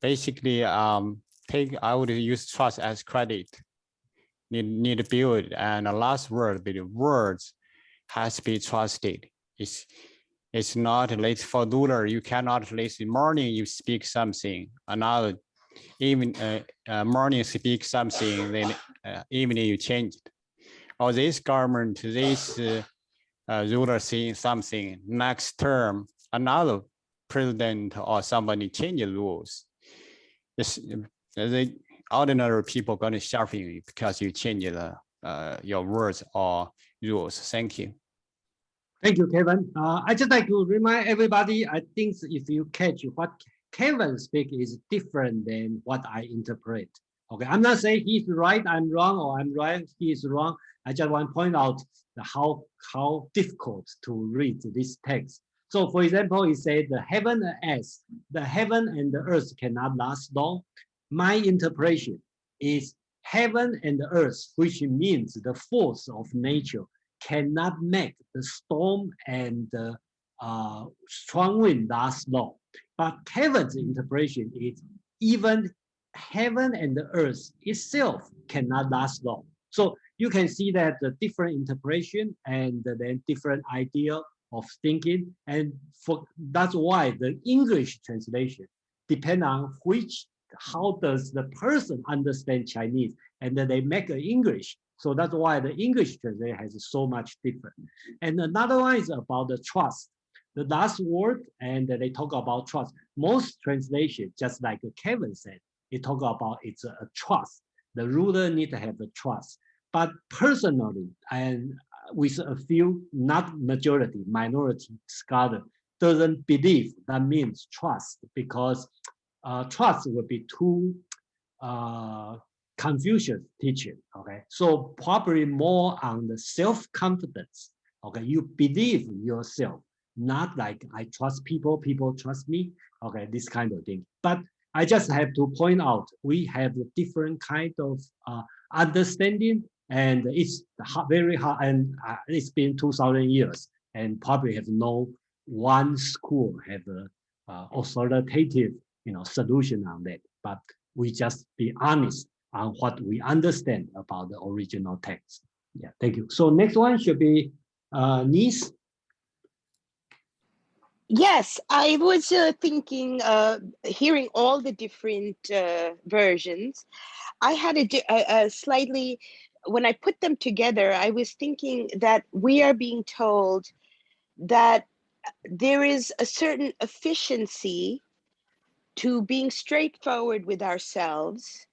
basically, I would use trust as credit. Need to build, and the last word, the words has to be trusted. It's not late for ruler. You cannot late in morning. You speak something. Another even morning speak something. Then evening you change it. Or this government, this ruler saying something. Next term, another president or somebody change the rules. The ordinary people going to shout you because you change your words or rules. Thank you. Thank you, Kevin. I just like to remind everybody, I think if you catch what Kevin speak is different than what I interpret. Okay, I'm not saying he's right, I'm wrong, or I'm right, he is wrong. I just want to point out how difficult to read this text. So for example, he said the heaven and the earth cannot last long. My interpretation is heaven and the earth, which means the force of nature, cannot make the storm and the strong wind last long. But Kevin's interpretation is even heaven and the earth itself cannot last long. So you can see that the different interpretation and then different idea of thinking, and that's why the English translation depend on how does the person understand Chinese, and then they make an English. So that's why the English translation has so much different. And another one is about the trust. The last word, and they talk about trust. Most translation, just like Kevin said, it talk about it's a trust. The ruler need to have a trust. But personally, and with a few, not majority, minority scholar, doesn't believe that means trust, because trust would be too Confucius teaching, okay? So probably more on the self-confidence, okay? You believe yourself, not like I trust people, people trust me, okay? This kind of thing. But I just have to point out, we have a different kind of understanding, and it's very hard, and it's been 2,000 years, and probably have no one school have a authoritative, solution on that. But we just be honest on what we understand about the original text. Yeah, thank you. So next one should be Nice. Yes, I was thinking, hearing all the different versions, I had a slightly when I put them together, I was thinking that we are being told that there is a certain efficiency to being straightforward with ourselves,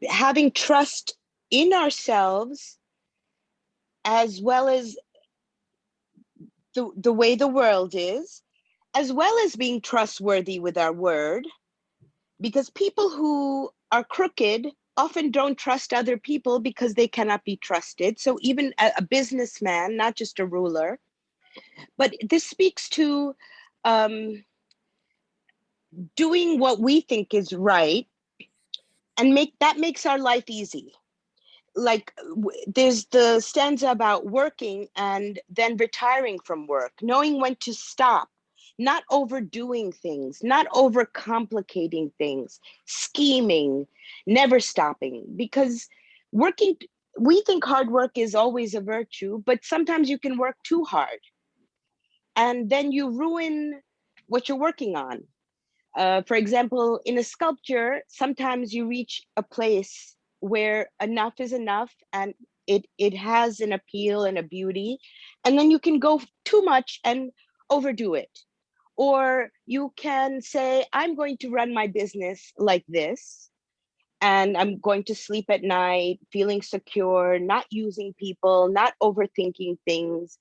having trust in ourselves, as well as the way the world is, as well as being trustworthy with our word, because people who are crooked often don't trust other people because they cannot be trusted. So even a businessman, not just a ruler, but this speaks to doing what we think is right, and makes our life easy. Like there's the stanza about working and then retiring from work, knowing when to stop, not overdoing things, not overcomplicating things, scheming, never stopping. Because working, we think hard work is always a virtue, but sometimes you can work too hard and then you ruin what you're working on. For example, in a sculpture, sometimes you reach a place where enough is enough and it has an appeal and a beauty, and then you can go too much and overdo it. Or you can say, I'm going to run my business like this, and I'm going to sleep at night feeling secure, not using people, not overthinking things,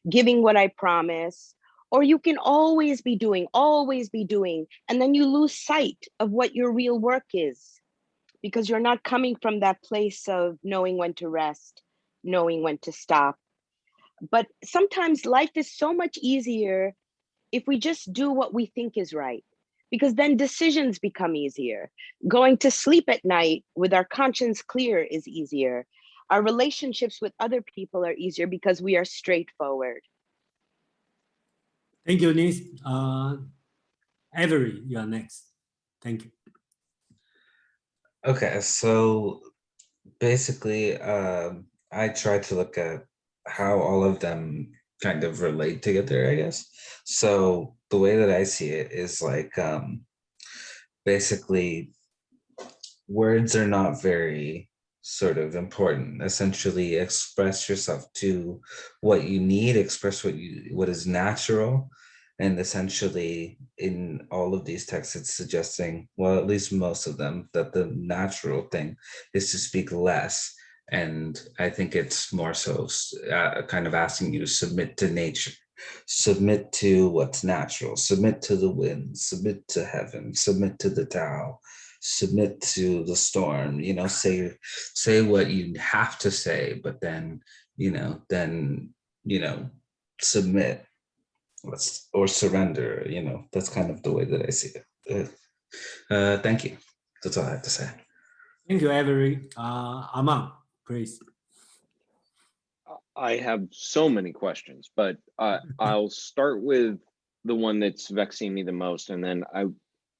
giving what I promise. Or you can always be doing, and then you lose sight of what your real work is because you're not coming from that place of knowing when to rest, knowing when to stop. But sometimes life is so much easier if we just do what we think is right, because then decisions become easier. Going to sleep at night with our conscience clear is easier. Our relationships with other people are easier because we are straightforward. Thank you, Nis. Avery, you are next. Thank you. Okay, so basically, I try to look at how all of them kind of relate together, I guess. So the way that I see it is like basically words are not very sort of important. Essentially express yourself to what you need, express what is natural. And essentially in all of these texts, it's suggesting, well, at least most of them, that the natural thing is to speak less. And I think it's more so kind of asking you to submit to nature, submit to what's natural, submit to the wind, submit to heaven, submit to the Tao, submit to the storm, say what you have to say, but then submit or surrender. That's kind of the way that I see it. Thank you. That's all I have to say. Thank you, Avery. Aman, please. I have so many questions, but I'll start with the one that's vexing me the most, and then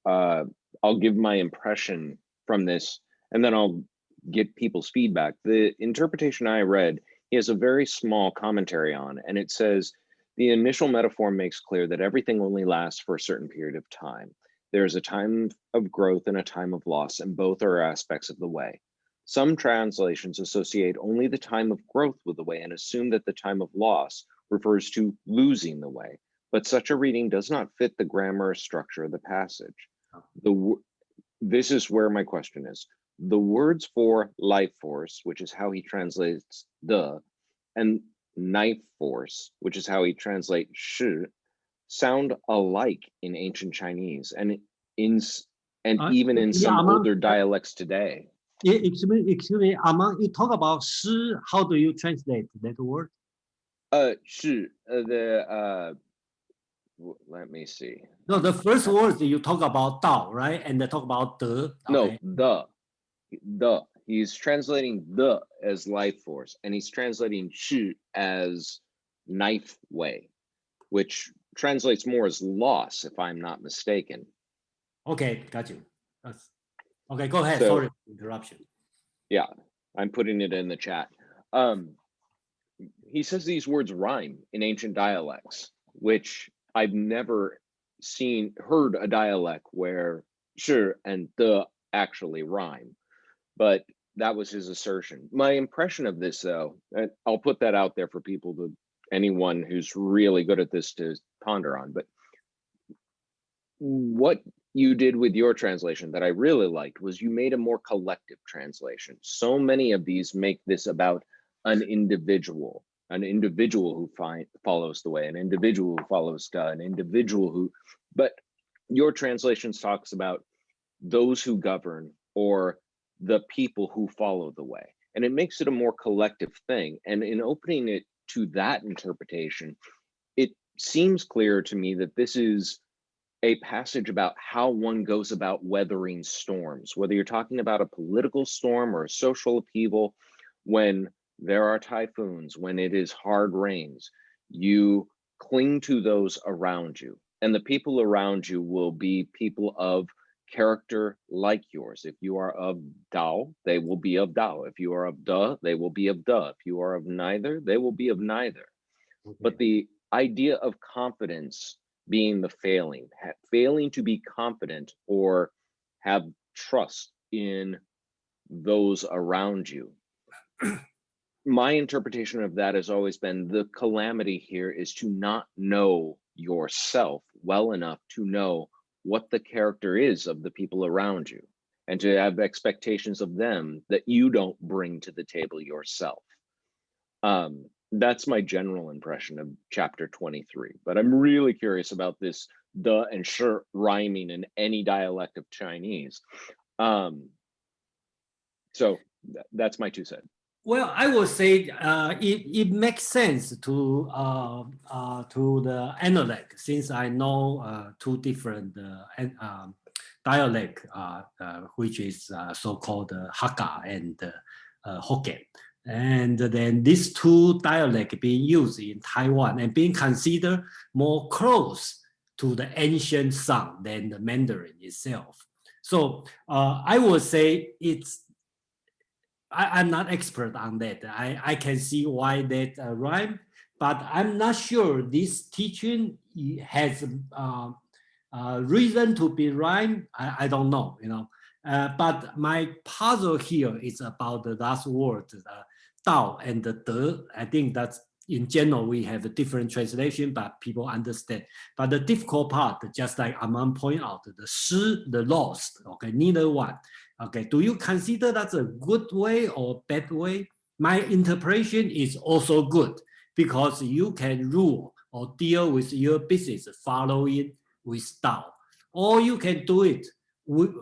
I'll give my impression from this, and then I'll get people's feedback. The interpretation I read, he has a very small commentary on, and it says, the initial metaphor makes clear that everything only lasts for a certain period of time. There is a time of growth and a time of loss, and both are aspects of the way. Some translations associate only the time of growth with the way and assume that the time of loss refers to losing the way, but such a reading does not fit the grammar structure of the passage. This is where my question is. The words for life force, which is how he translates the, and knife force, which is how he translates shi, sound alike in ancient Chinese and even in some older dialects today. Excuse me, Aman, you talk about shi. How do you translate that word? Shi, let me see. No, the first word you talk about Dao, right? And they talk about De. Okay. No, the. He's translating the as life force, and he's translating shi as knife way, which translates more as loss, if I'm not mistaken. Okay, got you. Okay, go ahead. Sorry for interruption. Yeah, I'm putting it in the chat. He says these words rhyme in ancient dialects, which I've never heard a dialect where shi and the actually rhyme. But that was his assertion. My impression of this, though, and I'll put that out there for people to, anyone who's really good at this to ponder on, but what you did with your translation that I really liked was you made a more collective translation. So many of these make this about an individual who follows the way, an individual who follows Da, an individual who, but your translations talks about those who govern or the people who follow the way. And it makes it a more collective thing. And in opening it to that interpretation, it seems clear to me that this is a passage about how one goes about weathering storms, whether you're talking about a political storm or a social upheaval. When there are typhoons, when it is hard rains, you cling to those around you, and the people around you will be people of character like yours. If you are of Dao, they will be of Dao. If you are of Da, they will be of Da. If you are of neither, they will be of neither. Okay. But the idea of confidence being the failing to be confident or have trust in those around you. My interpretation of that has always been the calamity here is to not know yourself well enough to know what the character is of the people around you, and to have expectations of them that you don't bring to the table yourself. That's my general impression of chapter 23, but I'm really curious about this the and shi rhyming in any dialect of Chinese. So that's my 2 cents. Well, I would say it makes sense to the analect, since I know 2 different dialect, which is so-called Hakka and Hokkien. And then these 2 dialects being used in Taiwan and being considered more close to the ancient Song than the Mandarin itself. So I would say I'm not expert on that. I can see why that rhyme, but I'm not sure this teaching has reason to be rhyme. I don't know, you know. But my puzzle here is about the last word, Dao and the De. I think that's in general we have a different translation, but people understand. But the difficult part, just like Aman point out, the shi, the lost. Okay, neither one. Okay, do you consider that's a good way or bad way? My interpretation is also good, because you can rule or deal with your business following with Dao, or you can do it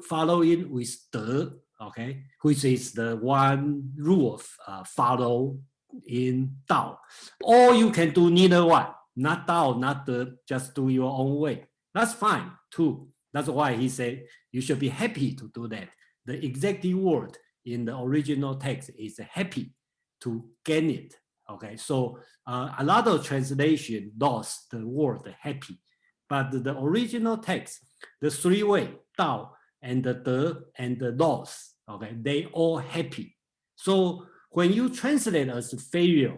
following with De, okay, which is the one rule of follow in Dao, or you can do neither one, not Dao, not De, just do your own way. That's fine too. That's why he said you should be happy to do that. The exact word in the original text is happy to gain it. Okay, so a lot of translation lost the word happy, but the original text, the 3 way, Dao and the De and the loss, okay, they all happy. So when you translate as failure,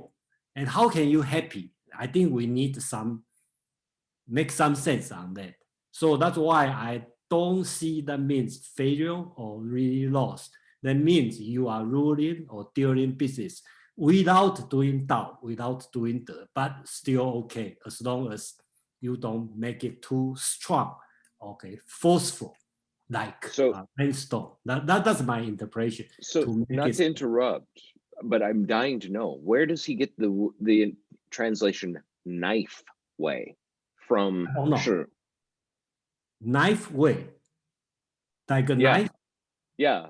and how can you happy? I think we need make some sense on that. So that's why I don't see that means failure or really loss. That means you are ruling or dealing business without doing Dao, without doing De, but still okay, as long as you don't make it too strong, okay, forceful, like brainstorm. That's my interpretation. So not to interrupt, but I'm dying to know, where does he get the translation knife way from? Sure. Knife way, like a knife? Yeah,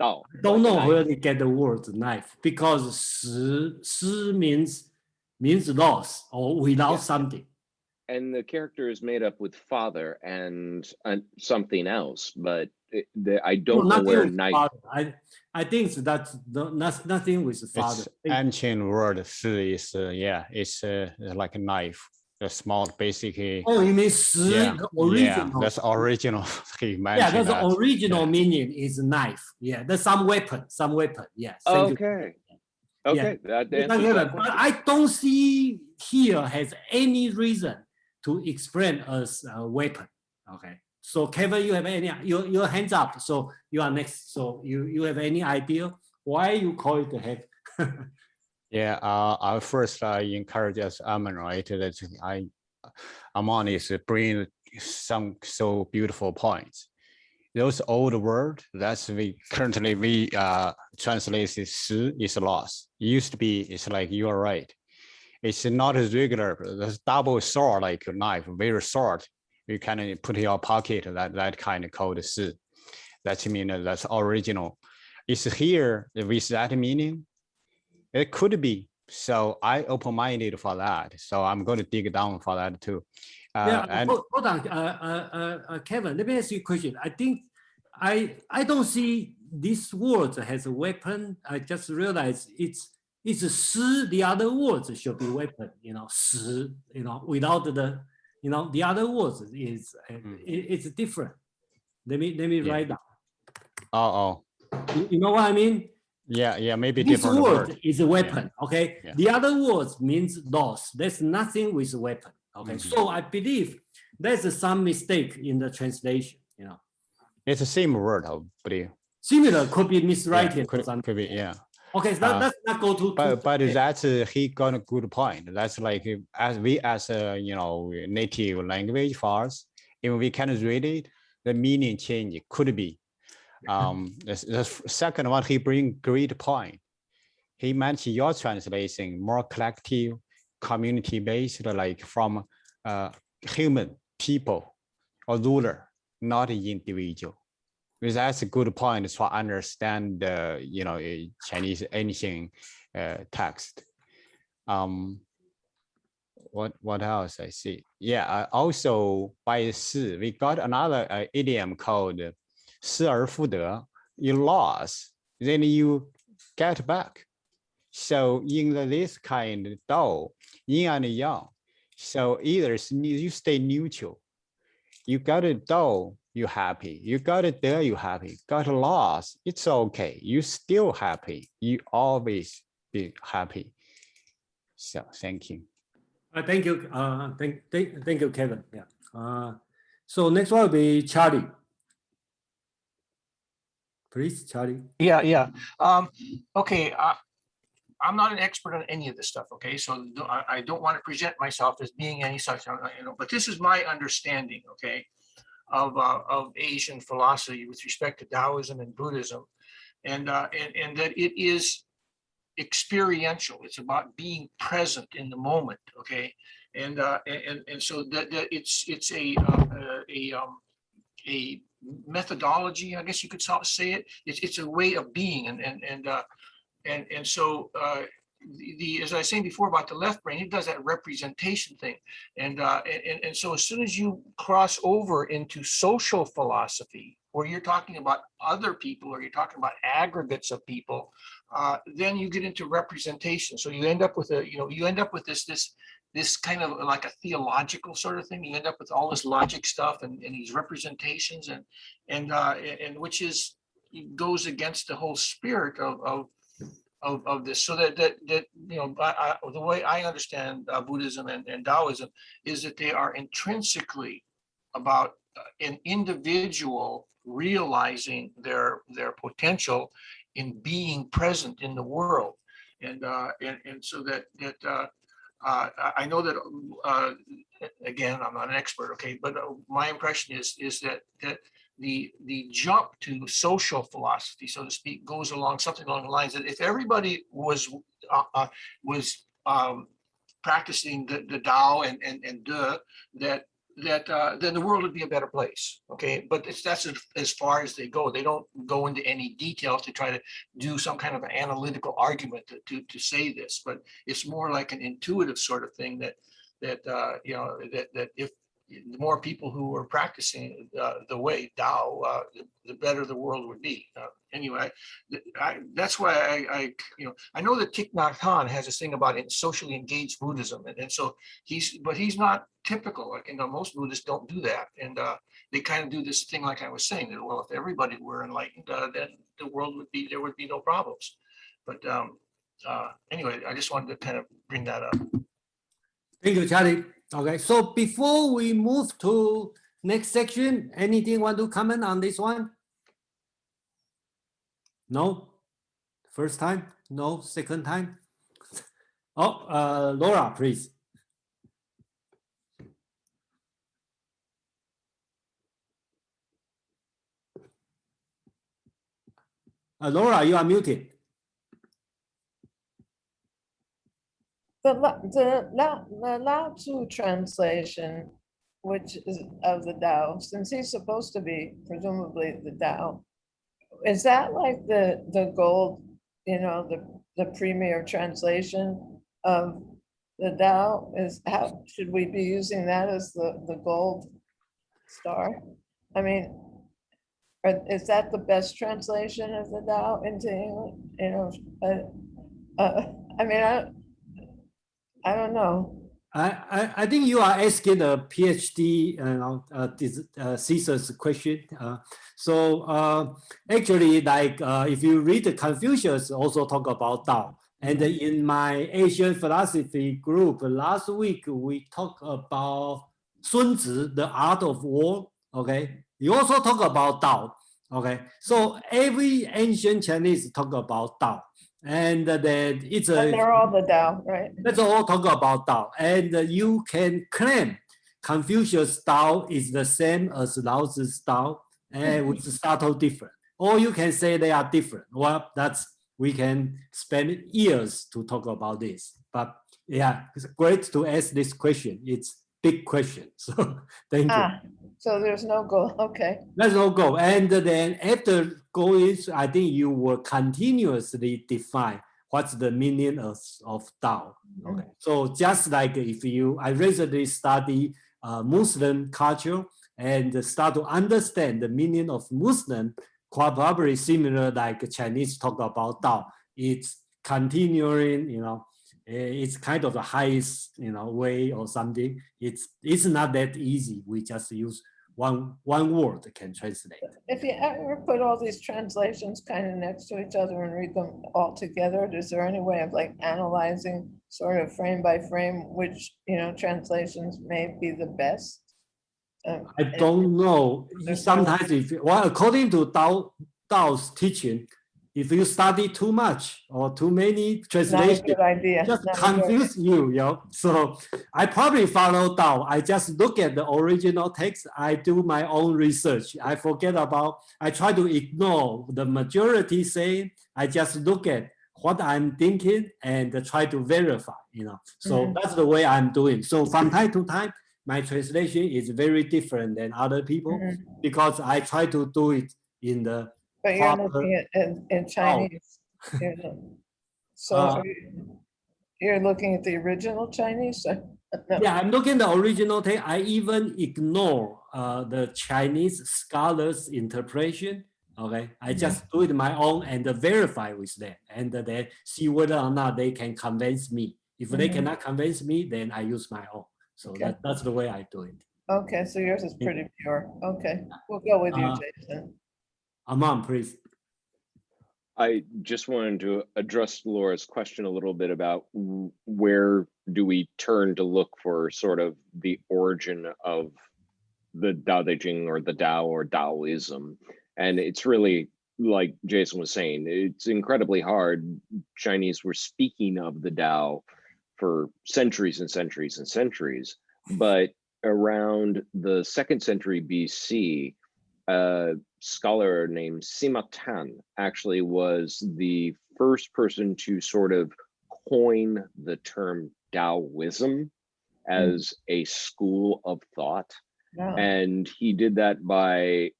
Dao. I don't know where they get the word knife, because shi means loss or without something. And the character is made up with father and something else, but I don't know where knife. I think that's nothing with father. It's ancient word shi is it's like a knife. The small, basically. Oh, you mean shi, the original? Yeah, that's original. Yeah, that's the original meaning is knife. Yeah, there's some weapon. Yeah. Okay. Okay. Yeah. But I don't see here has any reason to explain as a weapon. Okay. So Kevin, you have any? Your hands up. So you are next. So you have any idea why you call it heaven? Yeah, I first encourage us, Aman, right? That Aman is bringing some so beautiful points. Those old word that's we currently translate is 死 is lost. It used to be, it's like you are right. It's not as regular, the double sword like a knife, very short. You can put in your pocket, that kind of called 死. That means that's original. It's here with that meaning. It could be. So I open-minded for that. So I'm going to dig down for that too. And hold on, Kevin, let me ask you a question. I think I don't see this word as a weapon. I just realized it's 死, the other words should be weapon, 死, without the other words is, it's different. Let me write down. Oh. You know what I mean? Yeah, maybe this different word is a weapon, okay? Yeah. The other words means loss. There's nothing with a weapon, okay? So I believe there's some mistake in the translation, It's the same word, I believe. Similar could be miswriting or something. Could be, yeah. Okay, so let's not go to. But that's he got a good point. That's like as a native language for us, if we can read it, the meaning change could be. The second one, he bring great point. He mentioned your translation more collective, community based, like from human people or ruler, not individual. Because that's a good point to understand the Chinese ancient text. What else I see? Yeah, also by 死 we got another idiom called 失而复得. You lost, then you get back. So in this kind of Dao, yin and yang. So either you stay neutral. You got a Dao, you happy. You got a De, you happy. Got a loss, it's okay. You still happy. You always be happy. So thank you. Thank you. Thank you, Kevin. Yeah. So next one will be Charlie. Please, Charlie. Yeah. Okay. I'm not an expert on any of this stuff. Okay, so I don't want to present myself as being any such. But this is my understanding. Okay, of Asian philosophy with respect to Taoism and Buddhism, and that it is experiential. It's about being present in the moment. Okay, and so that it's a methodology, I guess you could say it. It's a way of being, and so as I was saying before about the left brain, it does that representation thing, and so as soon as you cross over into social philosophy, where you're talking about other people or you're talking about aggregates of people, then you get into representation. So you end up with this kind of like a theological sort of thing. You end up with all this logic stuff and these representations and which goes against the whole spirit of this. So that the way I understand Buddhism and Taoism is that they are intrinsically about an individual realizing their potential in being present in the world, and so that I know that again, I'm not an expert, okay, but my impression is that the jump to social philosophy, so to speak, goes along something along the lines that if everybody was practicing the Tao and De, then the world would be a better place. Okay, but that's as far as they go. They don't go into any details to try to do some kind of an analytical argument to say this, but it's more like an intuitive sort of thing that if the more people who are practicing the way Tao, the better the world would be. Anyway, that's why I know that Thich Nhat Hanh has this thing about socially engaged Buddhism, and so he's not typical. Like most Buddhists don't do that, and they kind of do this thing like I was saying that well, if everybody were enlightened, then the world there would be no problems. But anyway, I just wanted to kind of bring that up. Thank you, Charlie. Okay, so before we move to next section, anything want to comment on this one? No? First time? No, second time? Oh, Laura, please. Laura, you are muted. The Lao Tzu translation, which is of the Tao, since he's supposed to be presumably the Tao, is that like the gold, the premier translation of the Tao? How should we be using that as the gold star? I mean, is that the best translation of the Tao into English? I mean, I don't know. I think you are asking a PhD thesis question. Actually, like if you read Confucius, also talk about Tao. And in my Asian philosophy group last week, we talked about Sun Tzu, the art of war. Okay, you also talk about Tao. Okay, so every ancient Chinese talk about Tao. And then it's they're all the Tao, right? Let's all talk about Tao. And you can claim Confucius Tao is the same as Lao Tzu's Tao, and with subtle different. Or you can say they are different. Well, we can spend years to talk about this. But yeah, it's great to ask this question. It's big question. So thank you. So there's no goal. Okay. There's no goal. And then after going, I think you will continuously define what's the meaning of Tao. Okay. So just like I recently study Muslim culture and start to understand the meaning of Muslim, probably similar like Chinese talk about Tao. It's continuing, it's kind of the highest, way or something. It's not that easy. We just use one word can translate. If you ever put all these translations kind of next to each other and read them all together, is there any way of like analyzing sort of frame by frame which translations may be the best? I don't know. Sometimes according to Tao's teaching, if you study too much or too many translations, just confuse you, So I probably follow Tao. I just look at the original text. I do my own research. I try to ignore the majority saying. I just look at what I'm thinking and try to verify, So that's the way I'm doing. So from time to time, my translation is very different than other people because I try to do it in the But you're looking at in Chinese. So you're looking at the original Chinese? No. Yeah, I'm looking at the original text. I even ignore the Chinese scholars' interpretation. Okay, I just do it my own and verify with them, and then see whether or not they can convince me. If they cannot convince me, then I use my own. So that's the way I do it. Okay, so yours is pretty pure. Okay, we'll go with you, Jason. Amon, please. I just wanted to address Laura's question a little bit about where do we turn to look for sort of the origin of the Dao De Jing or the Tao or Taoism. And it's really, like Jason was saying, it's incredibly hard. Chinese were speaking of the Tao for centuries and centuries and centuries. But around the 2nd century BC, a scholar named Sima Tan actually was the first person to sort of coin the term Taoism as a school of thought. Wow. And he did that by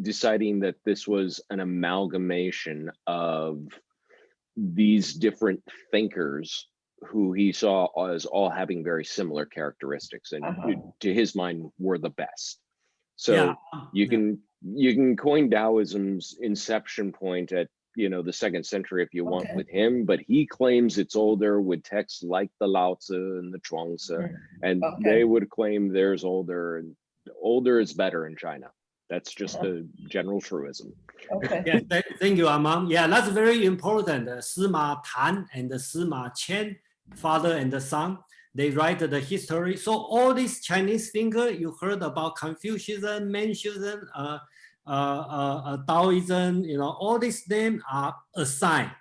deciding that this was an amalgamation of these different thinkers who he saw as all having very similar characteristics and to his mind were the best. So you can coin Taoism's inception point at the 2nd century if you want with him, but he claims it's older with texts like the Lao Tzu and the Chuang-Tzu, and they would claim theirs older, and older is better in China. That's just a general truism. Okay. Yeah, thank you, Amon. Yeah, that's very important. Sima Tan and Sima Qian, father and the son, they write the history. So all these Chinese thinkers, you heard about Confucianism, Mencianism, Taoism, all these names are assigned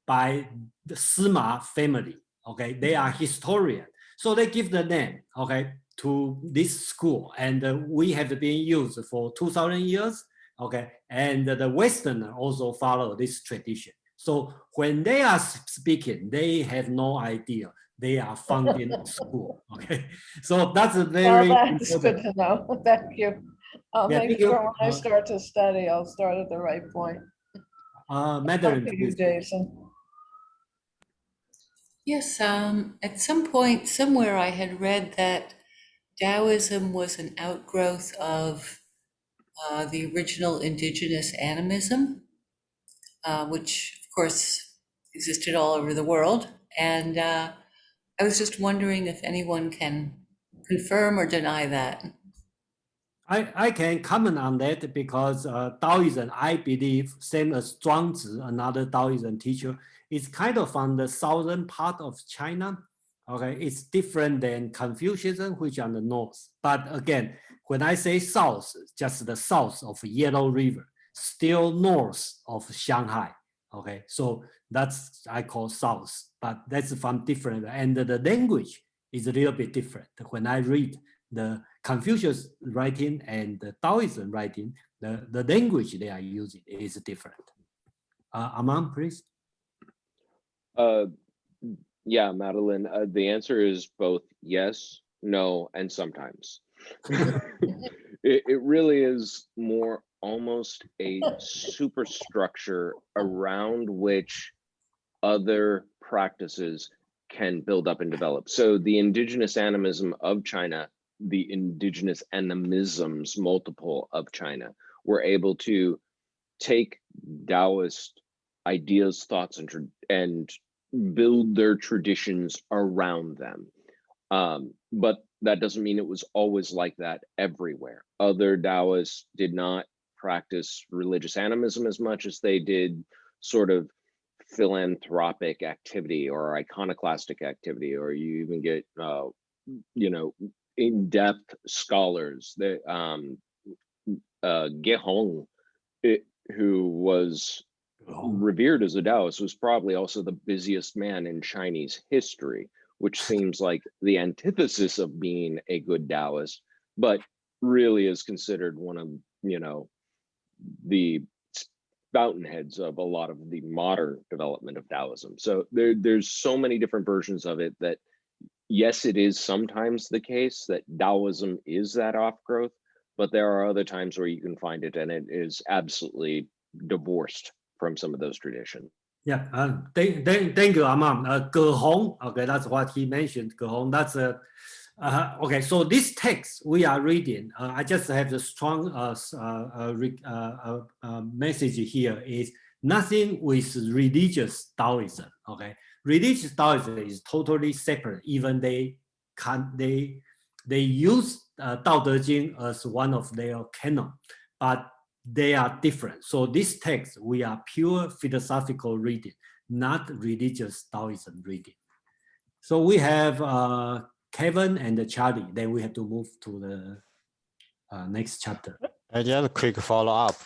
by the Sima family. Okay, they are historian, so they give the name, okay, to this school, and we have been used for 2,000 years. Okay, and the Westerner also follow this tradition. So when they are speaking, they have no idea they are founding a school. Okay, so that's a very Well, that's important. good to know. Thank you. I'll Yeah, make thank you. sure when I start to study, I'll start at the right point. Madeline, Thank you, please. Jason. Yes, at some point somewhere I had read that Taoism was an outgrowth of the original indigenous animism, which of course existed all over the world. And I was just wondering if anyone can confirm or deny that. I can comment on that because Taoism, I believe, same as Zhuangzi, another Taoism teacher, is kind of on the southern part of China. Okay, it's different than Confucianism, which on the north. But again, when I say south, just the south of Yellow River, still north of Shanghai. Okay, so that's I call south, but that's from different, and the language is a little bit different. When I read the Confucius writing and the Taoism writing, the language they are using is different. Aman, please. Yeah, Madeline, the answer is both yes, no, and sometimes. It really is more almost a superstructure around which other practices can build up and develop. So the indigenous animism of China, the indigenous animisms multiple of China, were able to take Taoist ideas, thoughts, and build their traditions around them. But that doesn't mean it was always like that everywhere. Other Taoists did not practice religious animism as much as they did sort of philanthropic activity or iconoclastic activity, or you even get, in-depth scholars. Ge Hong, who was revered as a Taoist, was probably also the busiest man in Chinese history, which seems like the antithesis of being a good Taoist, but really is considered one of, the fountainheads of a lot of the modern development of Taoism. So there's so many different versions of it that, yes, it is sometimes the case that Taoism is that off-growth, but there are other times where you can find it and it is absolutely divorced from some of those traditions. Yeah, thank you, Aman. Ge Hong, okay, that's what he mentioned. Ge Hong, that's a okay. So this text we are reading, I just have the strong message here is nothing with religious Taoism. Okay, religious Taoism is totally separate. Even they use Dao De Jing as one of their canon, but they are different. So this text, we are pure philosophical reading, not religious Taoism reading. So we have Kevin and Charlie, then we have to move to the next chapter. Just a quick follow-up.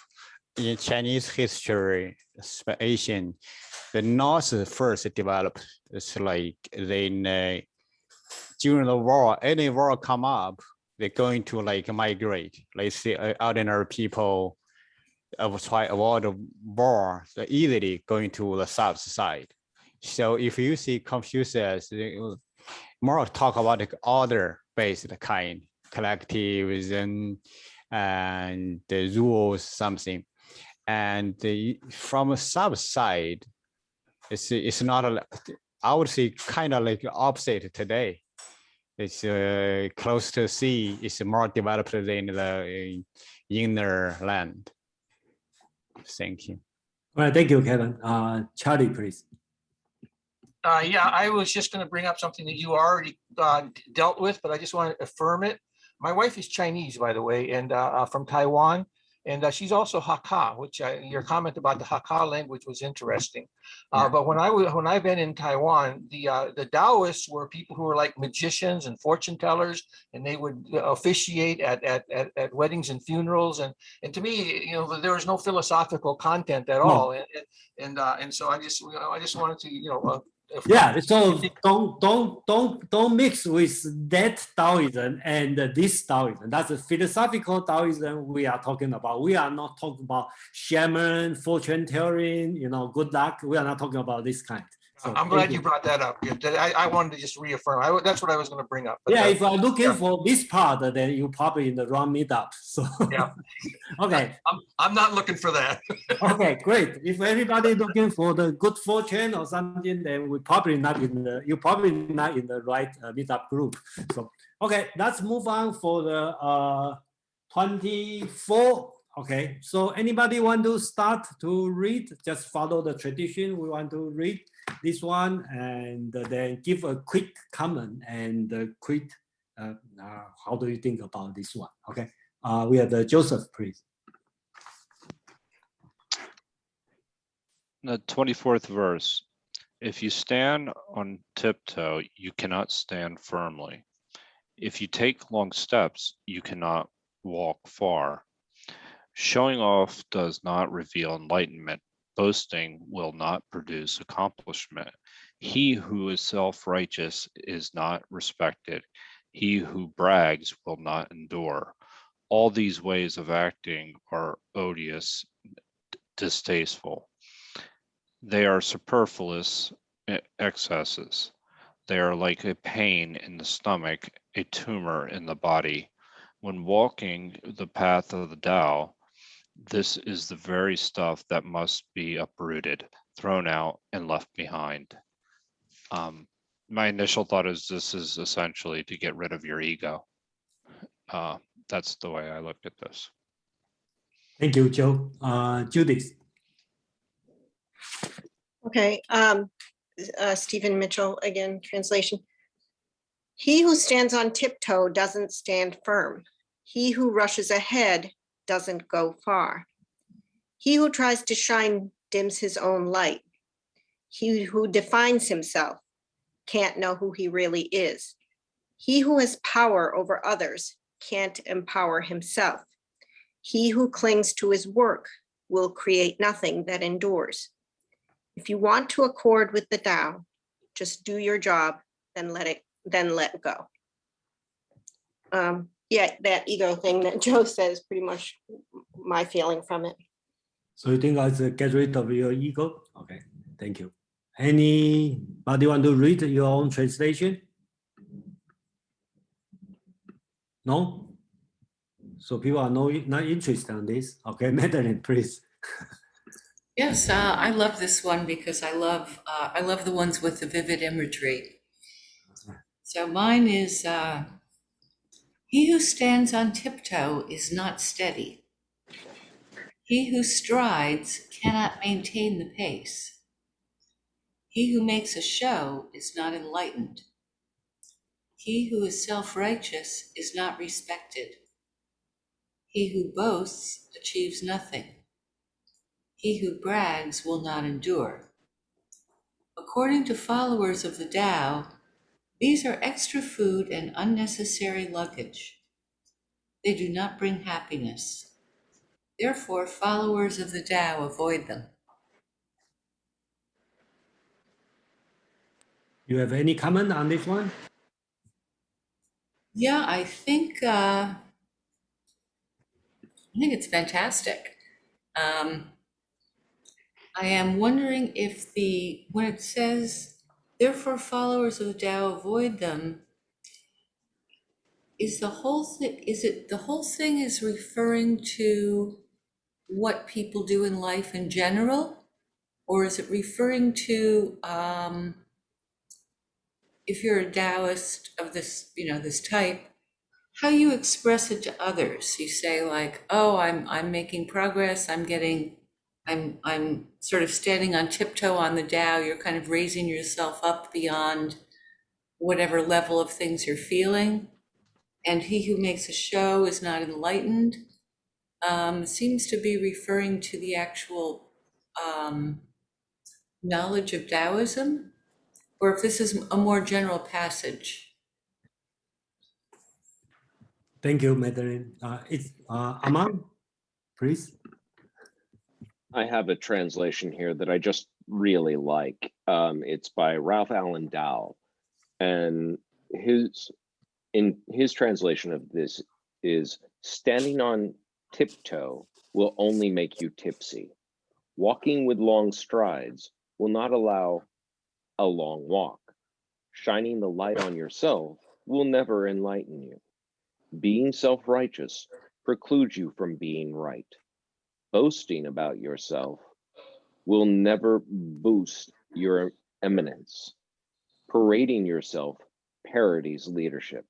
In Chinese history, Asian, the North first developed. It's like then during the war, any war come up, they're going to like migrate. Let's say ordinary people try to avoid the war, so easily going to the south side. So if you see Confucius, more talk about the order-based kind, collectivism, and the rules, something. And from the south side, it's not, I would say, kind of like opposite today. It's close to sea. It's more developed than the inner land. Thank you. All right, thank you, Kevin. Charlie, please. Yeah, I was just going to bring up something that you already dealt with, but I just want to affirm it. My wife is Chinese, by the way, and from Taiwan. And she's also Hakka, which your comment about the Hakka language was interesting. Yeah. But when I've been in Taiwan, the Taoists were people who were like magicians and fortune tellers, and they would officiate at weddings and funerals. And to me, you know, there was no philosophical content at all. And so I just wanted to, you know. Yeah, so don't mix with that Taoism and this Taoism. That's a philosophical Taoism we are talking about. We are not talking about shaman, fortune telling, you know, good luck. We are not talking about this kind. So I'm glad you brought that up. I wanted to just reaffirm. That's what I was going to bring up. But yeah, if I'm looking for this part, then you're probably in the wrong meetup. So yeah, okay. I'm not looking for that. Okay, great. If everybody looking for the good fortune or something, then you're probably not in the right meetup group. So okay, let's move on for the 24. Okay, so anybody want to start to read? Just follow the tradition. We want to read this one and then give a quick comment and a quick how do you think about this one? Okay, we have the Joseph, please. The 24th verse. If you stand on tiptoe, you cannot stand firmly. If you take long steps, you cannot walk far. Showing off does not reveal enlightenment. Boasting will not produce accomplishment. He who is self-righteous is not respected. He who brags will not endure. All these ways of acting are odious, distasteful. They are superfluous excesses. They are like a pain in the stomach, a tumor in the body. When walking the path of the Tao, this is the very stuff that must be uprooted, thrown out, and left behind. My initial thought is this is essentially to get rid of your ego. That's the way I looked at this. Thank you, Joe. Judith. Okay, Stephen Mitchell, again, translation. He who stands on tiptoe doesn't stand firm. He who rushes ahead doesn't go far. He who tries to shine dims his own light. He who defines himself can't know who he really is. He who has power over others can't empower himself. He who clings to his work will create nothing that endures. If you want to accord with the Tao, just do your job, then let go. Yeah, that ego thing that Joe said is pretty much my feeling from it. So you think that's get rid of your ego? Okay, thank you. Anybody want to read your own translation? No? So people are not interested in this. Okay, Madeline, please. Yes, I love this one because I love the ones with the vivid imagery. So mine is, he who stands on tiptoe is not steady. He who strides cannot maintain the pace. He who makes a show is not enlightened. He who is self-righteous is not respected. He who boasts achieves nothing. He who brags will not endure. According to followers of the Tao, these are extra food and unnecessary luggage. They do not bring happiness. Therefore, followers of the Tao avoid them. You have any comment on this one? Yeah, I think it's fantastic. I am wondering if when it says, therefore followers of the Tao avoid them, is the whole thing is referring to what people do in life in general? Or is it referring to, if you're a Taoist of this, this type, how you express it to others? You say like, oh, I'm making progress. I'm sort of standing on tiptoe on the Tao. You're kind of raising yourself up beyond whatever level of things you're feeling. And he who makes a show is not enlightened. seems to be referring to the actual knowledge of Taoism, or if this is a more general passage. Thank you, Madeline. It's Aman, please. I have a translation here that I just really like. It's by Ralph Allen Dow, and in his translation of this is, standing on tiptoe will only make you tipsy. Walking with long strides will not allow a long walk. Shining the light on yourself will never enlighten you. Being self-righteous precludes you from being right. Boasting about yourself will never boost your eminence. Parading yourself parodies leadership.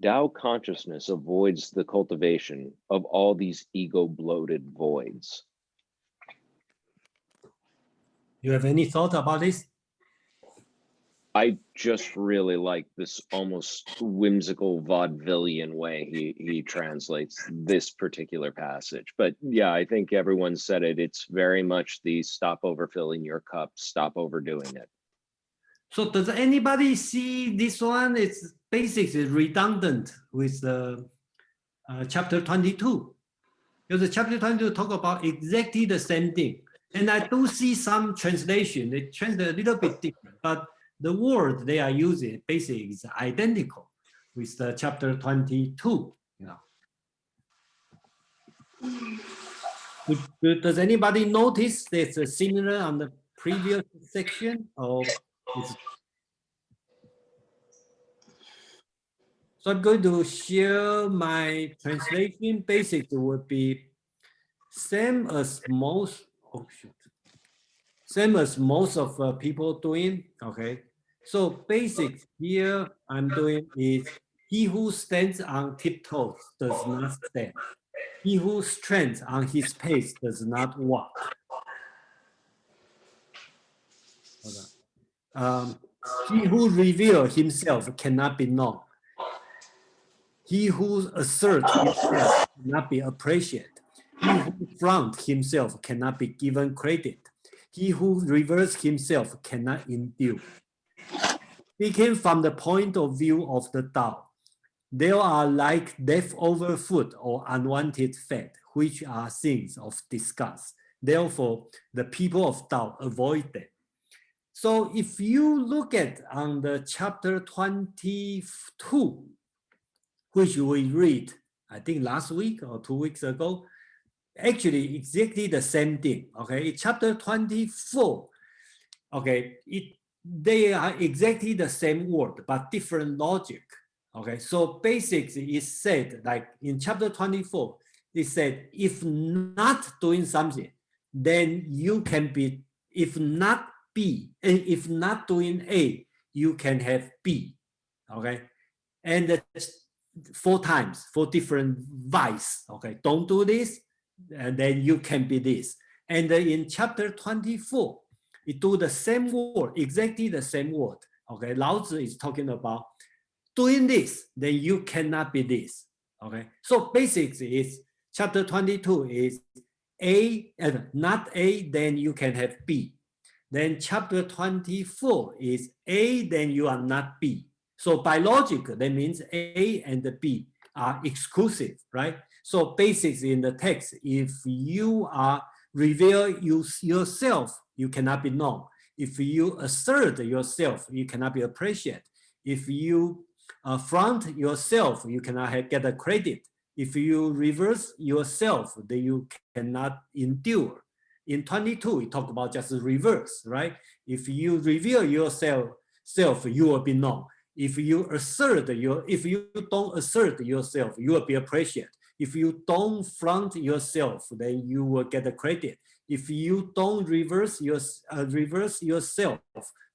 Tao consciousness avoids the cultivation of all these ego-bloated voids. You have any thought about this? I just really like this almost whimsical vaudevillian way he translates this particular passage. But yeah, I think everyone said it. It's very much the stop overfilling your cup, stop overdoing it. So does anybody see this one? It's basically redundant with the chapter 22. Because the chapter 22 talk about exactly the same thing. And I do see some translation, they translate a little bit different, but the word they are using basically is identical with the chapter 22. Does anybody notice there's a similar on the previous section? Or so I'm going to share my translation. Basically would be same as most, same as most of people doing, okay? So basic here I'm doing is, he who stands on tiptoes does not stand. He who stands on his pace does not walk. He who reveals himself cannot be known. He who asserts himself cannot be appreciated. He who flaunts himself cannot be given credit. He who reverses himself cannot endure. Speaking from the point of view of the Tao, there are like leftover food or unwanted fat, which are things of disgust. Therefore, the people of Tao avoid them. So if you look at on the chapter 22, which we read, I think last week or 2 weeks ago, actually exactly the same thing, okay? Chapter 24, okay, they are exactly the same word, but different logic, okay? So basically it said, like in chapter 24, it said, if not doing something, then you can be, if not B, and if not doing A, you can have B, okay? And that's 4 times, 4 different vice, okay? Don't do this, and then you can be this. And in chapter 24, it do the same word, exactly the same word, okay? Lao Tzu is talking about doing this, then you cannot be this, okay? So basically, it's chapter 22 is A, not A, then you can have B. Then chapter 24 is A, then you are not B. So by logic, that means A and the B are exclusive, right? So basically in the text, if you are reveal yourself, you cannot be known. If you assert yourself, you cannot be appreciated. If you front yourself, you cannot get a credit. If you reverse yourself, then you cannot endure. In 22, we talk about just reverse, right? If you reveal yourself, you will be known. If you don't assert yourself, you will be appreciated. If you don't front yourself, then you will get the credit. If you don't reverse yourself,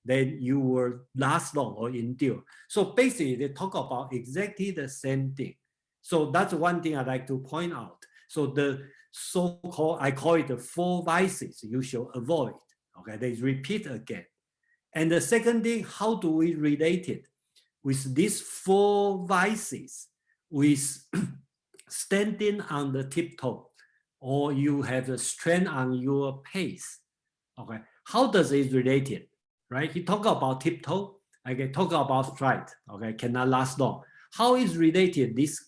then you will last long or endure. So basically, they talk about exactly the same thing. So that's one thing I'd like to point out. So the so-called, I call it the 4 vices you should avoid. Okay, they repeat again. And the second thing, how do we relate it with these 4 vices with standing on the tiptoe, or you have the strength on your pace. Okay, how does it related? Right? He talk about tiptoe. Okay, talk about stride. Okay, cannot last long. How is related these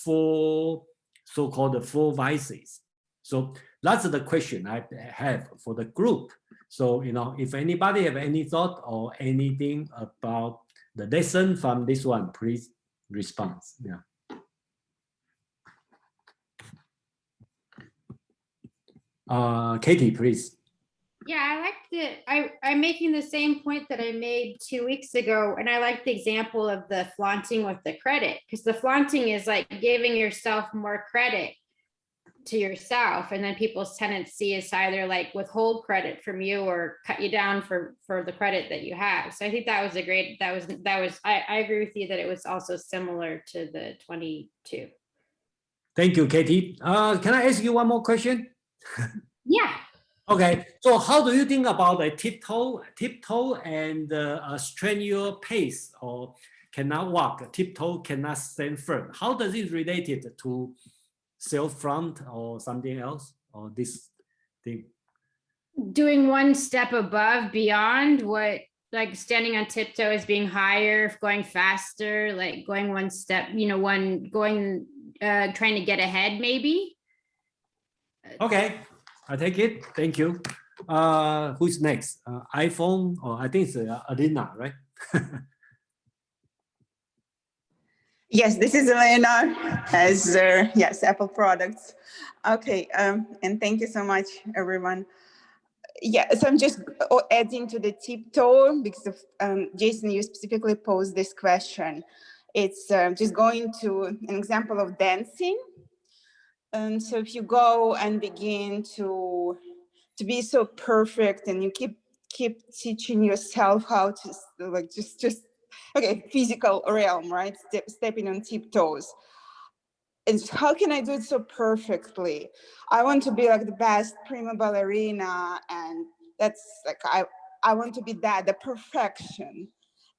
four so-called four vices? So that's the question I have for the group. So if anybody have any thought or anything about the lesson from this one, please respond. Yeah. Katie, please. Yeah, I liked it. I'm making the same point that I made 2 weeks ago, and I like the example of the flaunting with the credit, because the flaunting is like giving yourself more credit to yourself, and then people's tendency is to either like withhold credit from you or cut you down for the credit that you have. So I think that was a great, I agree with you that it was also similar to the 22. Thank you, Katie. Can I ask you one more question? Yeah. Okay, so how do you think about a tiptoe and strain your pace, or cannot walk, tiptoe cannot stand firm? How does it related to self-front or something else, or this thing? Doing one step above, beyond what, like standing on tiptoe is being higher, going faster, like going one step, trying to get ahead maybe. Okay, I take it. Thank you. Who's next? iPhone, or I think it's Alina, right? Yes, this is Elena, as yes, Apple products. Okay, and thank you so much, everyone. Yeah, so I'm just adding to the tiptoe because of, Jason, you specifically posed this question. It's just going to an example of dancing. And so if you go and begin to be so perfect, and you keep teaching yourself how to like just okay, physical realm, right? Stepping on tiptoes. And how can I do it so perfectly? I want to be like the best prima ballerina, and that's like I want to be that, the perfection.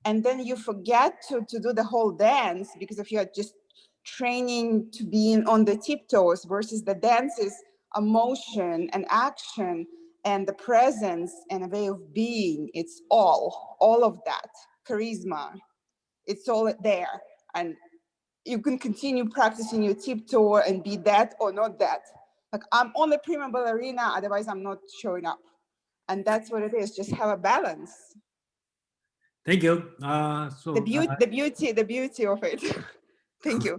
And then you forget to do the whole dance because if you're just training to be on the tiptoes, versus the dance is a motion and action and the presence and a way of being. It's all of that charisma. It's all there, and you can continue practicing your tiptoe and be that or not that. Like, I'm only prima ballerina, otherwise I'm not showing up. And that's what it is. Just have a balance. Thank you. So the beauty of it. Thank you.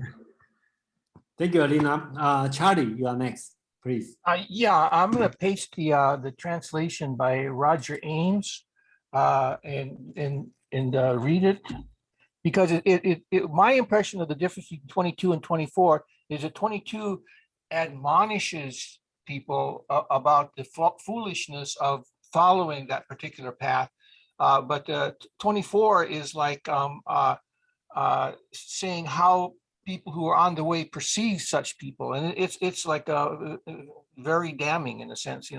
Thank you, Alina. Charlie, you are next, please. Yeah, I'm going to paste the translation by Roger Ames and read it, because my impression of the difference between 22 and 24 is that 22 admonishes people about the foolishness of following that particular path, but 24 is like saying how people who are on the way perceive such people, and it's like very damning in a sense.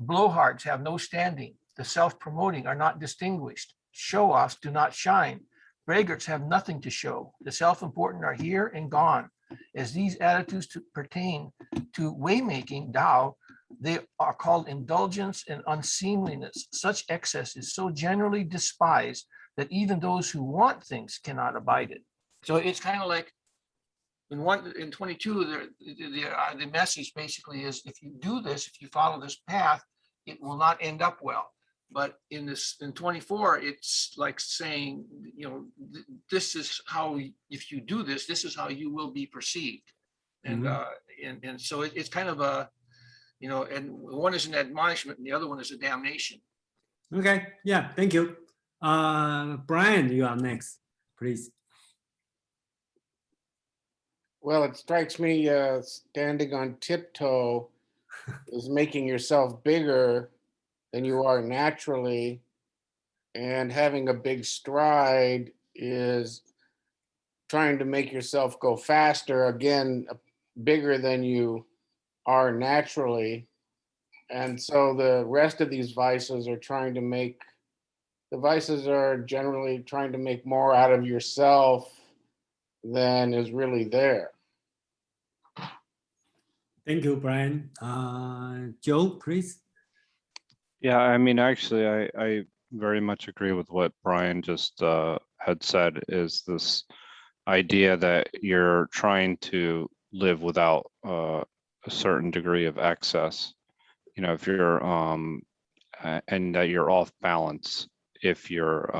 Blowhards have no standing. The self-promoting are not distinguished. Show-offs do not shine. Braggarts have nothing to show. The self-important are here and gone. As these attitudes pertain to waymaking Tao, they are called indulgence and unseemliness. Such excess is so generally despised that even those who want things cannot abide it. So it's kind of like in 22, the message basically is, if you do this, if you follow this path, it will not end up well. But in 24, it's like saying, this is how, if you do this, this is how you will be perceived. And and so it's kind of a, and one is an admonishment and the other one is a damnation. Okay, yeah, thank you. Brian, you are next, please. Well, it strikes me standing on tiptoe is making yourself bigger than you are naturally, and having a big stride is trying to make yourself go faster, again, bigger than you are naturally. And so the rest of these vices are generally trying to make more out of yourself than is really there. Thank you, Brian. Joe, please. Yeah, I mean, actually, I very much agree with what Brian just had said, is this idea that you're trying to live without a certain degree of excess. You know, if you're and that you're off balance if you're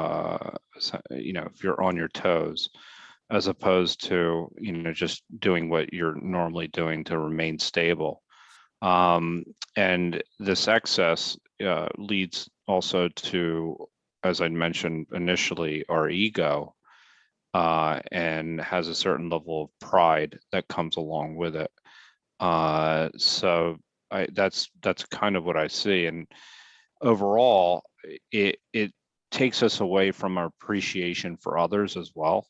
you know, if you're on your toes, as opposed to, you know, just doing what you're normally doing to remain stable. And this excess leads also to, as I mentioned initially, our ego, and has a certain level of pride that comes along with it. So that's kind of what I see. And overall, it takes us away from our appreciation for others as well.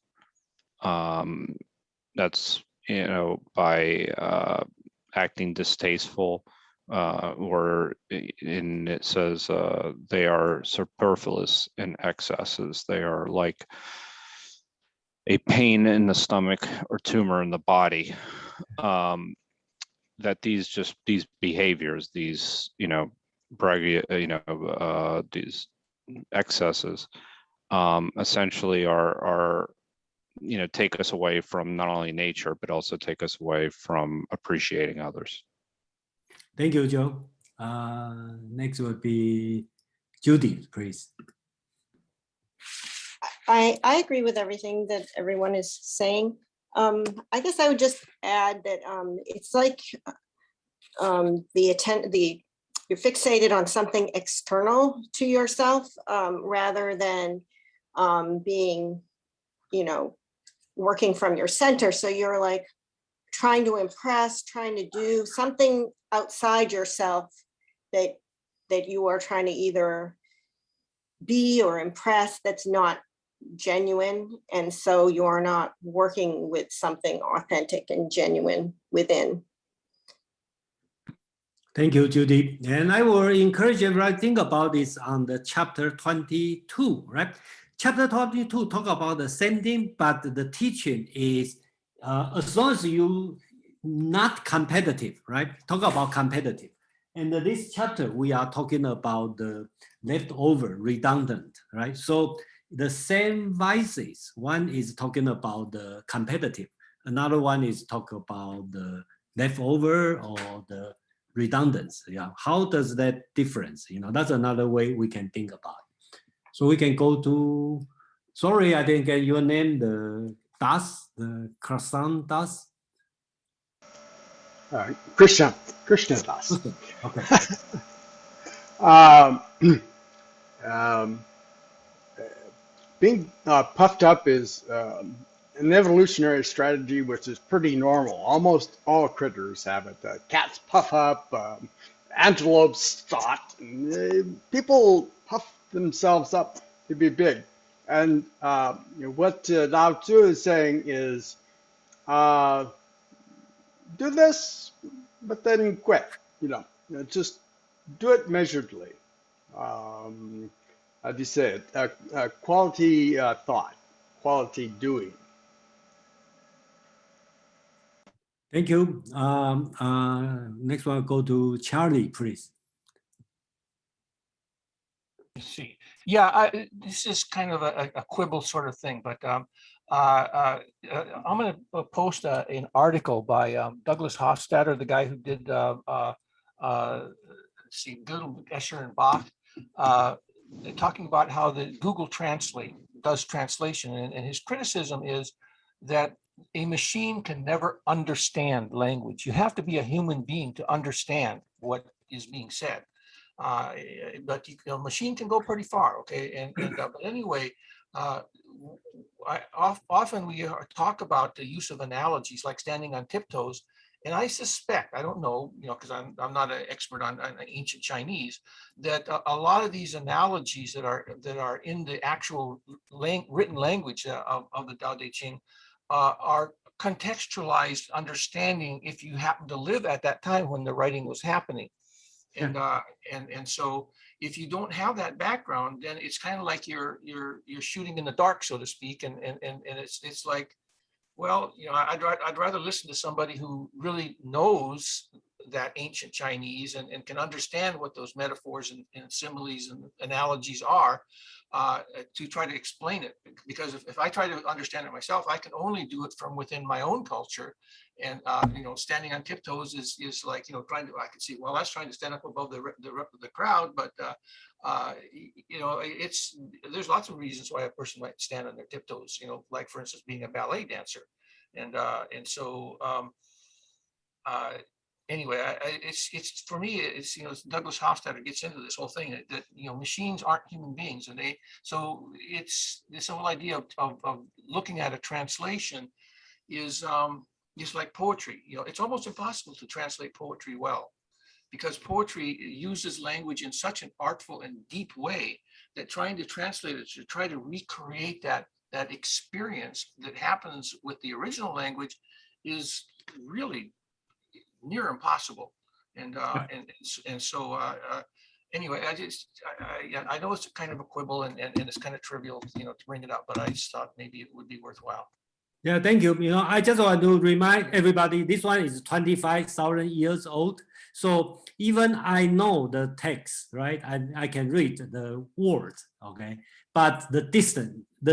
That's, you know, by acting distasteful, or in it says they are superfluous in excesses. They are like a pain in the stomach or tumor in the body. That these behaviors, these, you know, these excesses, essentially are, you know, take us away from not only nature, but also take us away from appreciating others. Thank you, Joe. Next would be Judy, please. I agree with everything that everyone is saying. I guess I would just add that it's like you're fixated on something external to yourself, rather than being, you know, working from your center. So you're like trying to impress, trying to do something outside yourself that you are trying to either be or impress that's not genuine. And so you're not working with something authentic and genuine within. Thank you, Judy. And I will encourage everyone to think about this on the chapter 22, right? Chapter 22 talk about the same thing, but the teaching is as long as you not competitive, right? Talk about competitive. And this chapter, we are talking about the leftover, redundant, right? So the same vices, one is talking about the competitive, another one is talk about the leftover or the redundancy. Yeah, how does that difference? You know, that's another way we can think about it. So we can go to, sorry, I didn't get your name, the Das, the croissant Das. Krishna Das. Okay. Being puffed up is an evolutionary strategy which is pretty normal. Almost all critters have it. Cats puff up, antelopes stalk. People puff themselves up to be big. And you know, what Lao Tzu is saying is, do this, but then quit. You know, just do it measuredly. How do you say it? Quality thought, quality doing. Thank you. Next one, go to Charlie, please. Let's see. Yeah, this is kind of a quibble sort of thing, but I'm going to post an article by Douglas Hofstadter, the guy who did Gödel, Escher, and Bach, talking about how the Google Translate does translation, and his criticism is that a machine can never understand language. You have to be a human being to understand what is being said. But a machine can go pretty far, okay? But anyway, often we talk about the use of analogies like standing on tiptoes, and I suspect, I don't know, you know, because I'm not an expert on ancient Chinese, that a lot of these analogies that are in the actual written language of the Dao De Jing are contextualized understanding if you happen to live at that time when the writing was happening. And so if you don't have that background, then it's kind of like you're shooting in the dark, so to speak. And it's like, well, you know, I'd rather listen to somebody who really knows that ancient Chinese and can understand what those metaphors and similes and analogies are, to try to explain it. Because if I try to understand it myself, I can only do it from within my own culture. And standing on tiptoes is like, I can see, well, that's trying to stand up above the crowd, but there's lots of reasons why a person might stand on their tiptoes, like for instance, being a ballet dancer. Anyway, it's for me, it's Douglas Hofstadter gets into this whole thing that machines aren't human beings, and it's this whole idea of looking at a translation is like poetry. It's almost impossible to translate poetry well, because poetry uses language in such an artful and deep way that trying to translate it, to try to recreate that experience that happens with the original language is really near impossible. Anyway, I know it's kind of a quibble and it's kind of trivial, to bring it up, but I just thought maybe it would be worthwhile. Yeah, thank you. I just want to remind everybody, this one is 25,000 years old. So even I know the text, right? I can read the words, okay? But the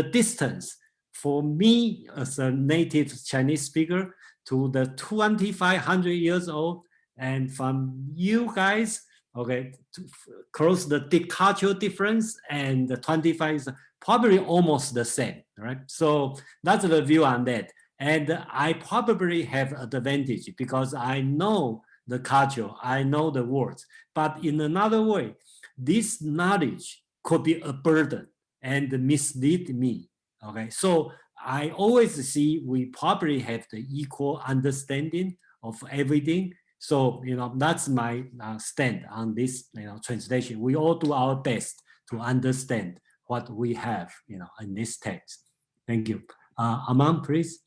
distance for me as a native Chinese speaker to the 2,500 years old, and from you guys, okay, to cross the cultural difference, and the 25 is probably almost the same, right? So that's the view on that. And I probably have advantage because I know the culture, I know the words, but in another way, this knowledge could be a burden and mislead me, okay? So I always see we probably have the equal understanding of everything. So, that's my stand on this, translation. We all do our best to understand what we have, in this text. Thank you. Aman, please.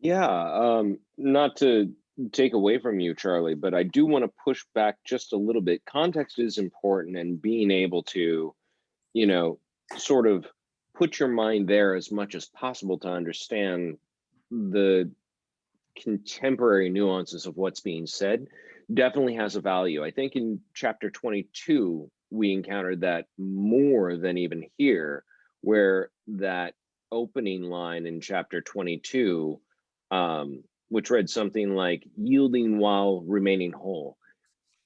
Yeah, not to take away from you, Charlie, but I do want to push back just a little bit. Context is important, and being able to, sort of put your mind there as much as possible to understand the contemporary nuances of what's being said definitely has a value. I think in chapter 22, we encountered that more than even here, where that opening line in chapter 22, which read something like yielding while remaining whole.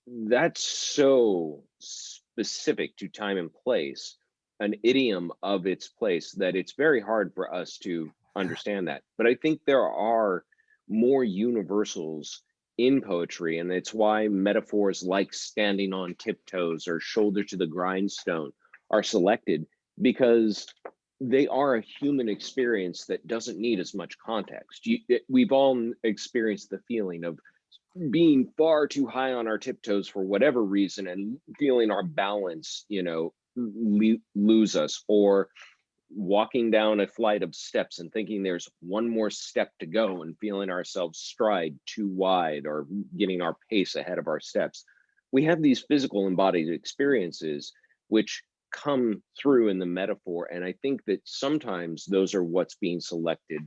That's so specific to time and place, an idiom of its place, that it's very hard for us to understand that. But I think there are more universals in poetry, and it's why metaphors like standing on tiptoes or shoulder to the grindstone are selected, because they are a human experience that doesn't need as much context. We've all experienced the feeling of being far too high on our tiptoes for whatever reason and feeling our balance, lose us, or walking down a flight of steps and thinking there's one more step to go and feeling ourselves stride too wide or getting our pace ahead of our steps. We have these physical embodied experiences which come through in the metaphor, and I think that sometimes those are what's being selected,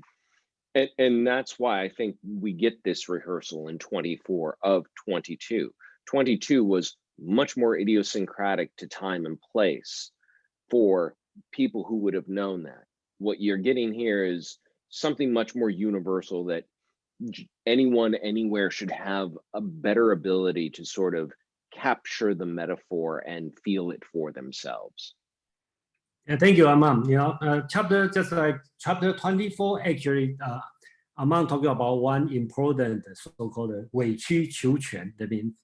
and that's why I think we get this rehearsal in 24 of 22. 22 was much more idiosyncratic to time and place for people who would have known that. What you're getting here is something much more universal that anyone anywhere should have a better ability to sort of capture the metaphor and feel it for themselves. Yeah, thank you, Aman. Chapter 24, actually, Aman talking about one important so-called 委曲求全. That means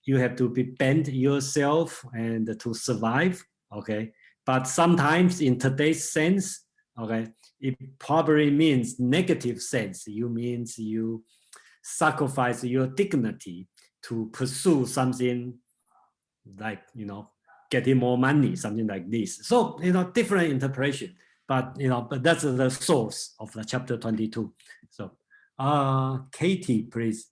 you have to be bend yourself and to survive, okay? But sometimes in today's sense, okay, it probably means negative sense. You sacrifice your dignity to pursue something like, getting more money, something like this. So, different interpretation, but that's the source of the chapter 22. So, Katie, please.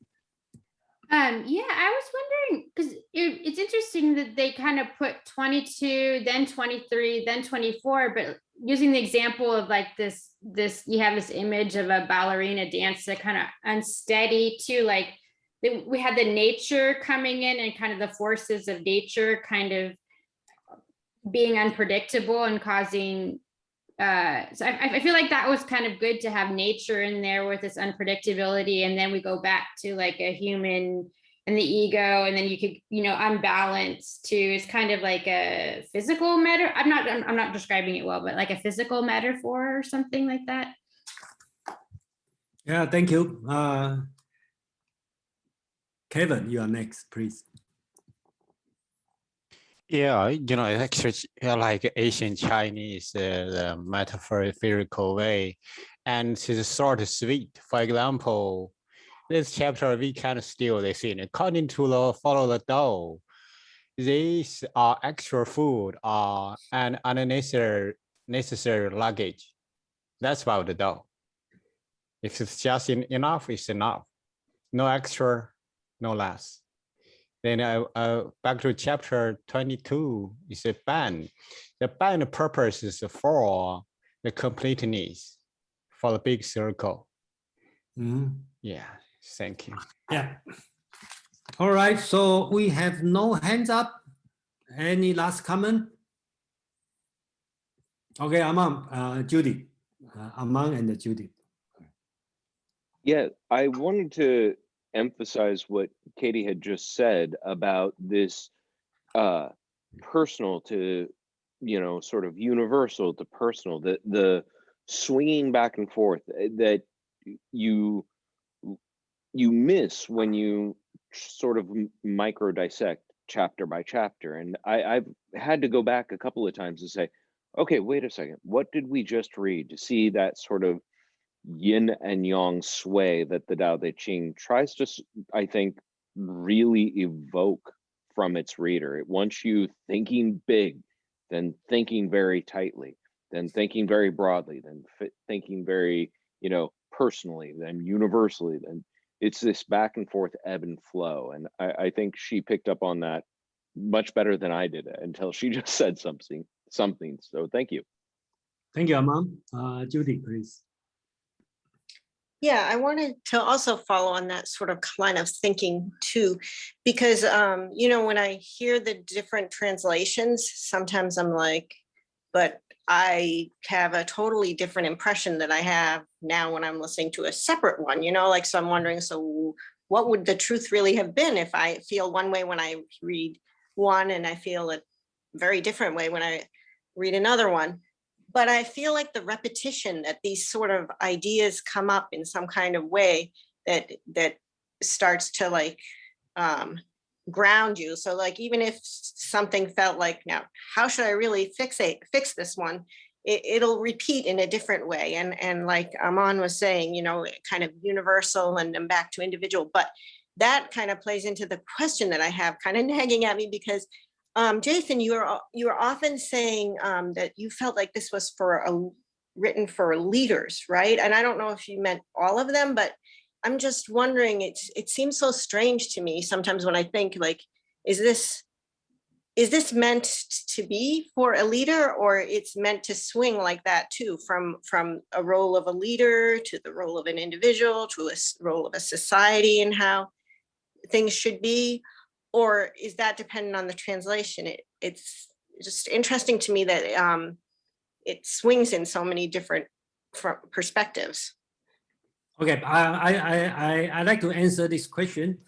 Yeah, I was wondering, because it's interesting that they kind of put 22, then 23, then 24, but using the example of like this, you have this image of a ballerina dancer kind of unsteady too, like we had the nature coming in and kind of the forces of nature kind of being unpredictable and causing, so I feel like that was kind of good to have nature in there with this unpredictability. And then we go back to like a human and the ego, and then you could, unbalance too. It's kind of like a physical metaphor. I'm not describing it well, but like a physical metaphor or something like that. Yeah, thank you. Kevin, you are next, please. Yeah, actually, like ancient Chinese, the metaphorical way, and it's sort of sweet. For example, this chapter we can steal this in. According to the follow the Dao, these are extra food and unnecessary luggage. That's about the Dao. If it's just enough, it's enough. No extra, no less. Then back to chapter 22, it's a ban. The ban purpose is for the completeness, for the big circle. Yeah, thank you. Yeah. All right, so we have no hands up. Any last comment? Okay, Amang, Judy. Amang and Judy. Yeah, I wanted to emphasize what Katie had just said about this personal to, sort of universal to personal, the swinging back and forth that you miss when you sort of micro dissect chapter by chapter. And I've had to go back a couple of times and say, okay, wait a second, what did we just read? To see that sort of yin and yang sway that the Dao De Jing tries to, I think, really evoke from its reader. It wants you thinking big, then thinking very tightly, then thinking very broadly, then thinking very, personally, then universally. Then it's this back and forth ebb and flow. And I think she picked up on that much better than I did until she just said something. So thank you. Thank you, Amang. Judy, please. Yeah, I wanted to also follow on that sort of line of thinking too, because, when I hear the different translations, sometimes I'm like, but I have a totally different impression that I have now when I'm listening to a separate one, so I'm wondering, so what would the truth really have been if I feel one way when I read one and I feel a very different way when I read another one? But I feel like the repetition that these sort of ideas come up in some kind of way that starts to ground you. So like, even if something felt like, now, how should I really fix this one? It'll repeat in a different way. And like Aman was saying, kind of universal and then back to individual. But that kind of plays into the question that I have kind of nagging at me, because Jason, you are often saying that you felt like this was written for leaders, right? And I don't know if you meant all of them, but I'm just wondering. It seems so strange to me sometimes when I think, like, is this meant to be for a leader, or it's meant to swing like that too, from a role of a leader to the role of an individual to a role of a society and how things should be? Or is that dependent on the translation? It's just interesting to me that it swings in so many different perspectives. Okay, I like to answer this question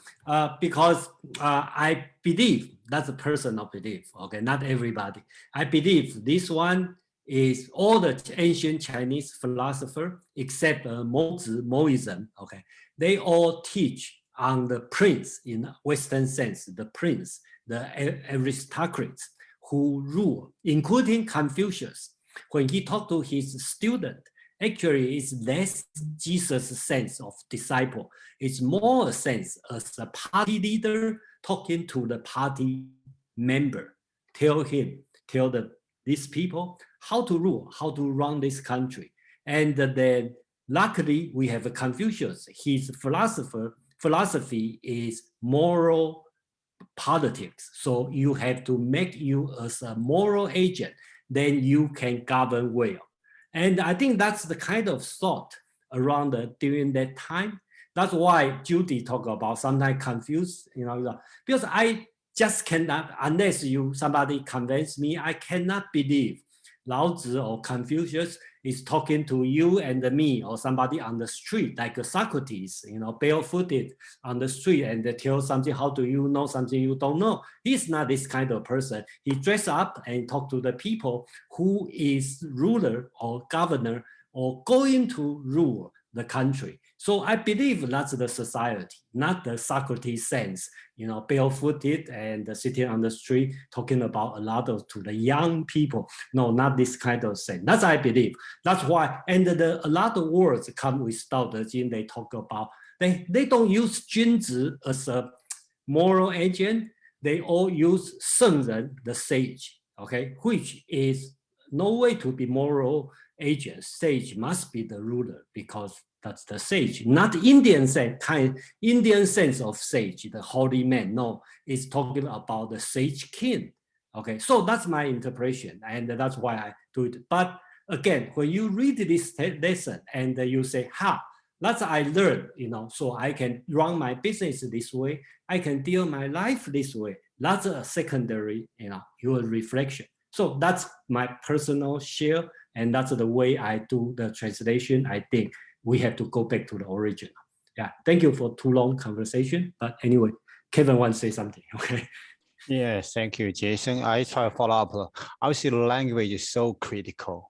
because I believe that's a personal belief. Okay, not everybody. I believe this one is all the ancient Chinese philosopher except Moism. Okay, they all teach on the prince in Western sense, the prince, the aristocrats who rule, including Confucius. When he talked to his student, actually it's less Jesus' sense of disciple. It's more a sense as a party leader talking to the party member, tell these people how to rule, how to run this country. And then luckily we have a Confucius. His philosophy is moral politics. So you have to make you as a moral agent, then you can govern well. And I think that's the kind of thought around during that time. That's why Judy talk about sometimes confused, because I just cannot, unless somebody convince me, I cannot believe Lao Tzu or Confucius is talking to you and me or somebody on the street, like Socrates, barefooted on the street and they tell something, how do you know something you don't know? He's not this kind of person. He dress up and talk to the people who is ruler or governor or going to rule the country. So I believe that's the society, not the Socrates sense, barefooted and sitting on the street talking about a lot to the young people. No, not this kind of sense. That's I believe. That's why, and a lot of words come with Dao De Jing. They talk about, they don't use 君子 as a moral agent. They all use 圣人, the sage, okay, which is no way to be moral agent. Sage must be the ruler because that's the sage, not Indian sense, Indian sense of sage, the holy man. No, it's talking about the sage king. Okay, so that's my interpretation, and that's why I do it. But again, when you read this lesson and you say, that's I learned, so I can run my business this way, I can deal my life this way. That's a secondary, your reflection. So that's my personal share, and that's the way I do the translation. I think we have to go back to the original. Yeah, thank you for too long conversation. But anyway, Kevin wants to say something, okay? Yes, thank you, Jason. I try to follow up. Obviously, language is so critical.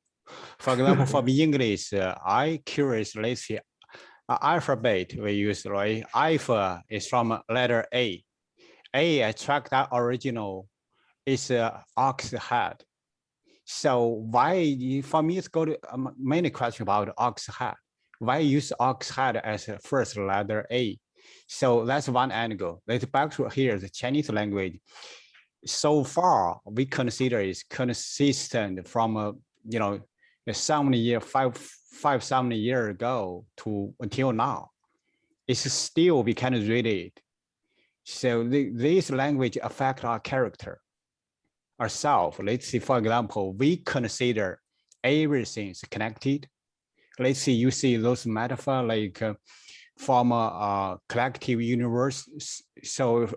For example, for English, I curious, let's see, alphabet we use, right? Alpha is from letter A. A, I track that original is ox head. So why, for me, it's go to many questions about ox head. Why use ox head as a first letter A? So that's one angle. Let's back to here, the Chinese language. So far, we consider it's consistent from, so many years, 5,000 years ago to until now. It's still, we can read it. So this language affect our character, ourselves. Let's see, for example, we consider everything is connected. Let's see, you see those metaphor like from a collective universe. So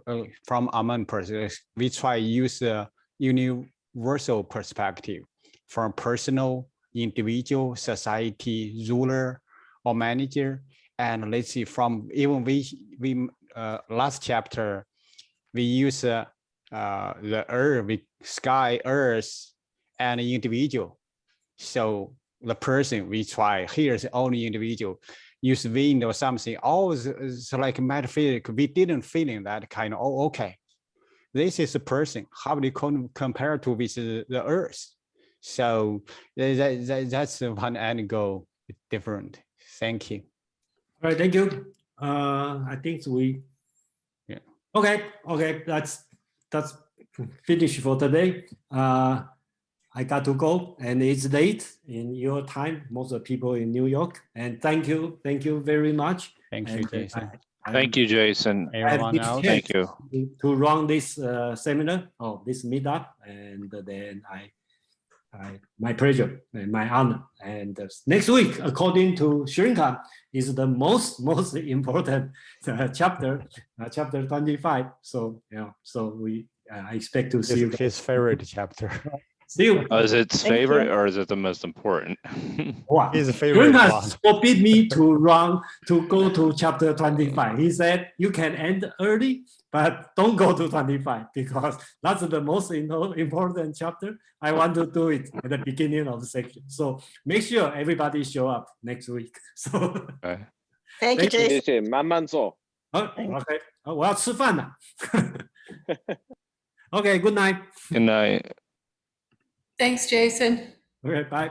from Aman perspective, we try to use a universal perspective from personal, individual, society, ruler, or manager. And let's see, from even we last chapter, we use the earth, sky, earth, and individual. So the person we try here is only individual. Use wind or something. Always is like metaphysical. We didn't feeling that kind of. Oh, okay. This is a person. How do you compare to with the earth? So that's one angle different. Thank you. All right, thank you. I think we. Yeah. Okay. That's finished for today. I got to go, and it's late in your time. Most of the people in New York, and thank you very much. Thank you, Jason. Thank you, Jason. Everyone else. Thank you. To run this seminar or this meetup, and then my pleasure and my honor. And next week, according to Shrinkan, is the most important chapter, chapter 25. So I expect to see his favorite chapter. See you. Is it his favorite or is it the most important? His favorite one. Forbid me to go to chapter 25. He said you can end early, but don't go to 25 because that's the most important chapter. I want to do it at the beginning of the section. So make sure everybody show up next week. So Thank you, Jason. 谢谢，慢慢做。 OK， 我要吃饭了。OK， good night. Good night. Thanks, Jason. OK， bye.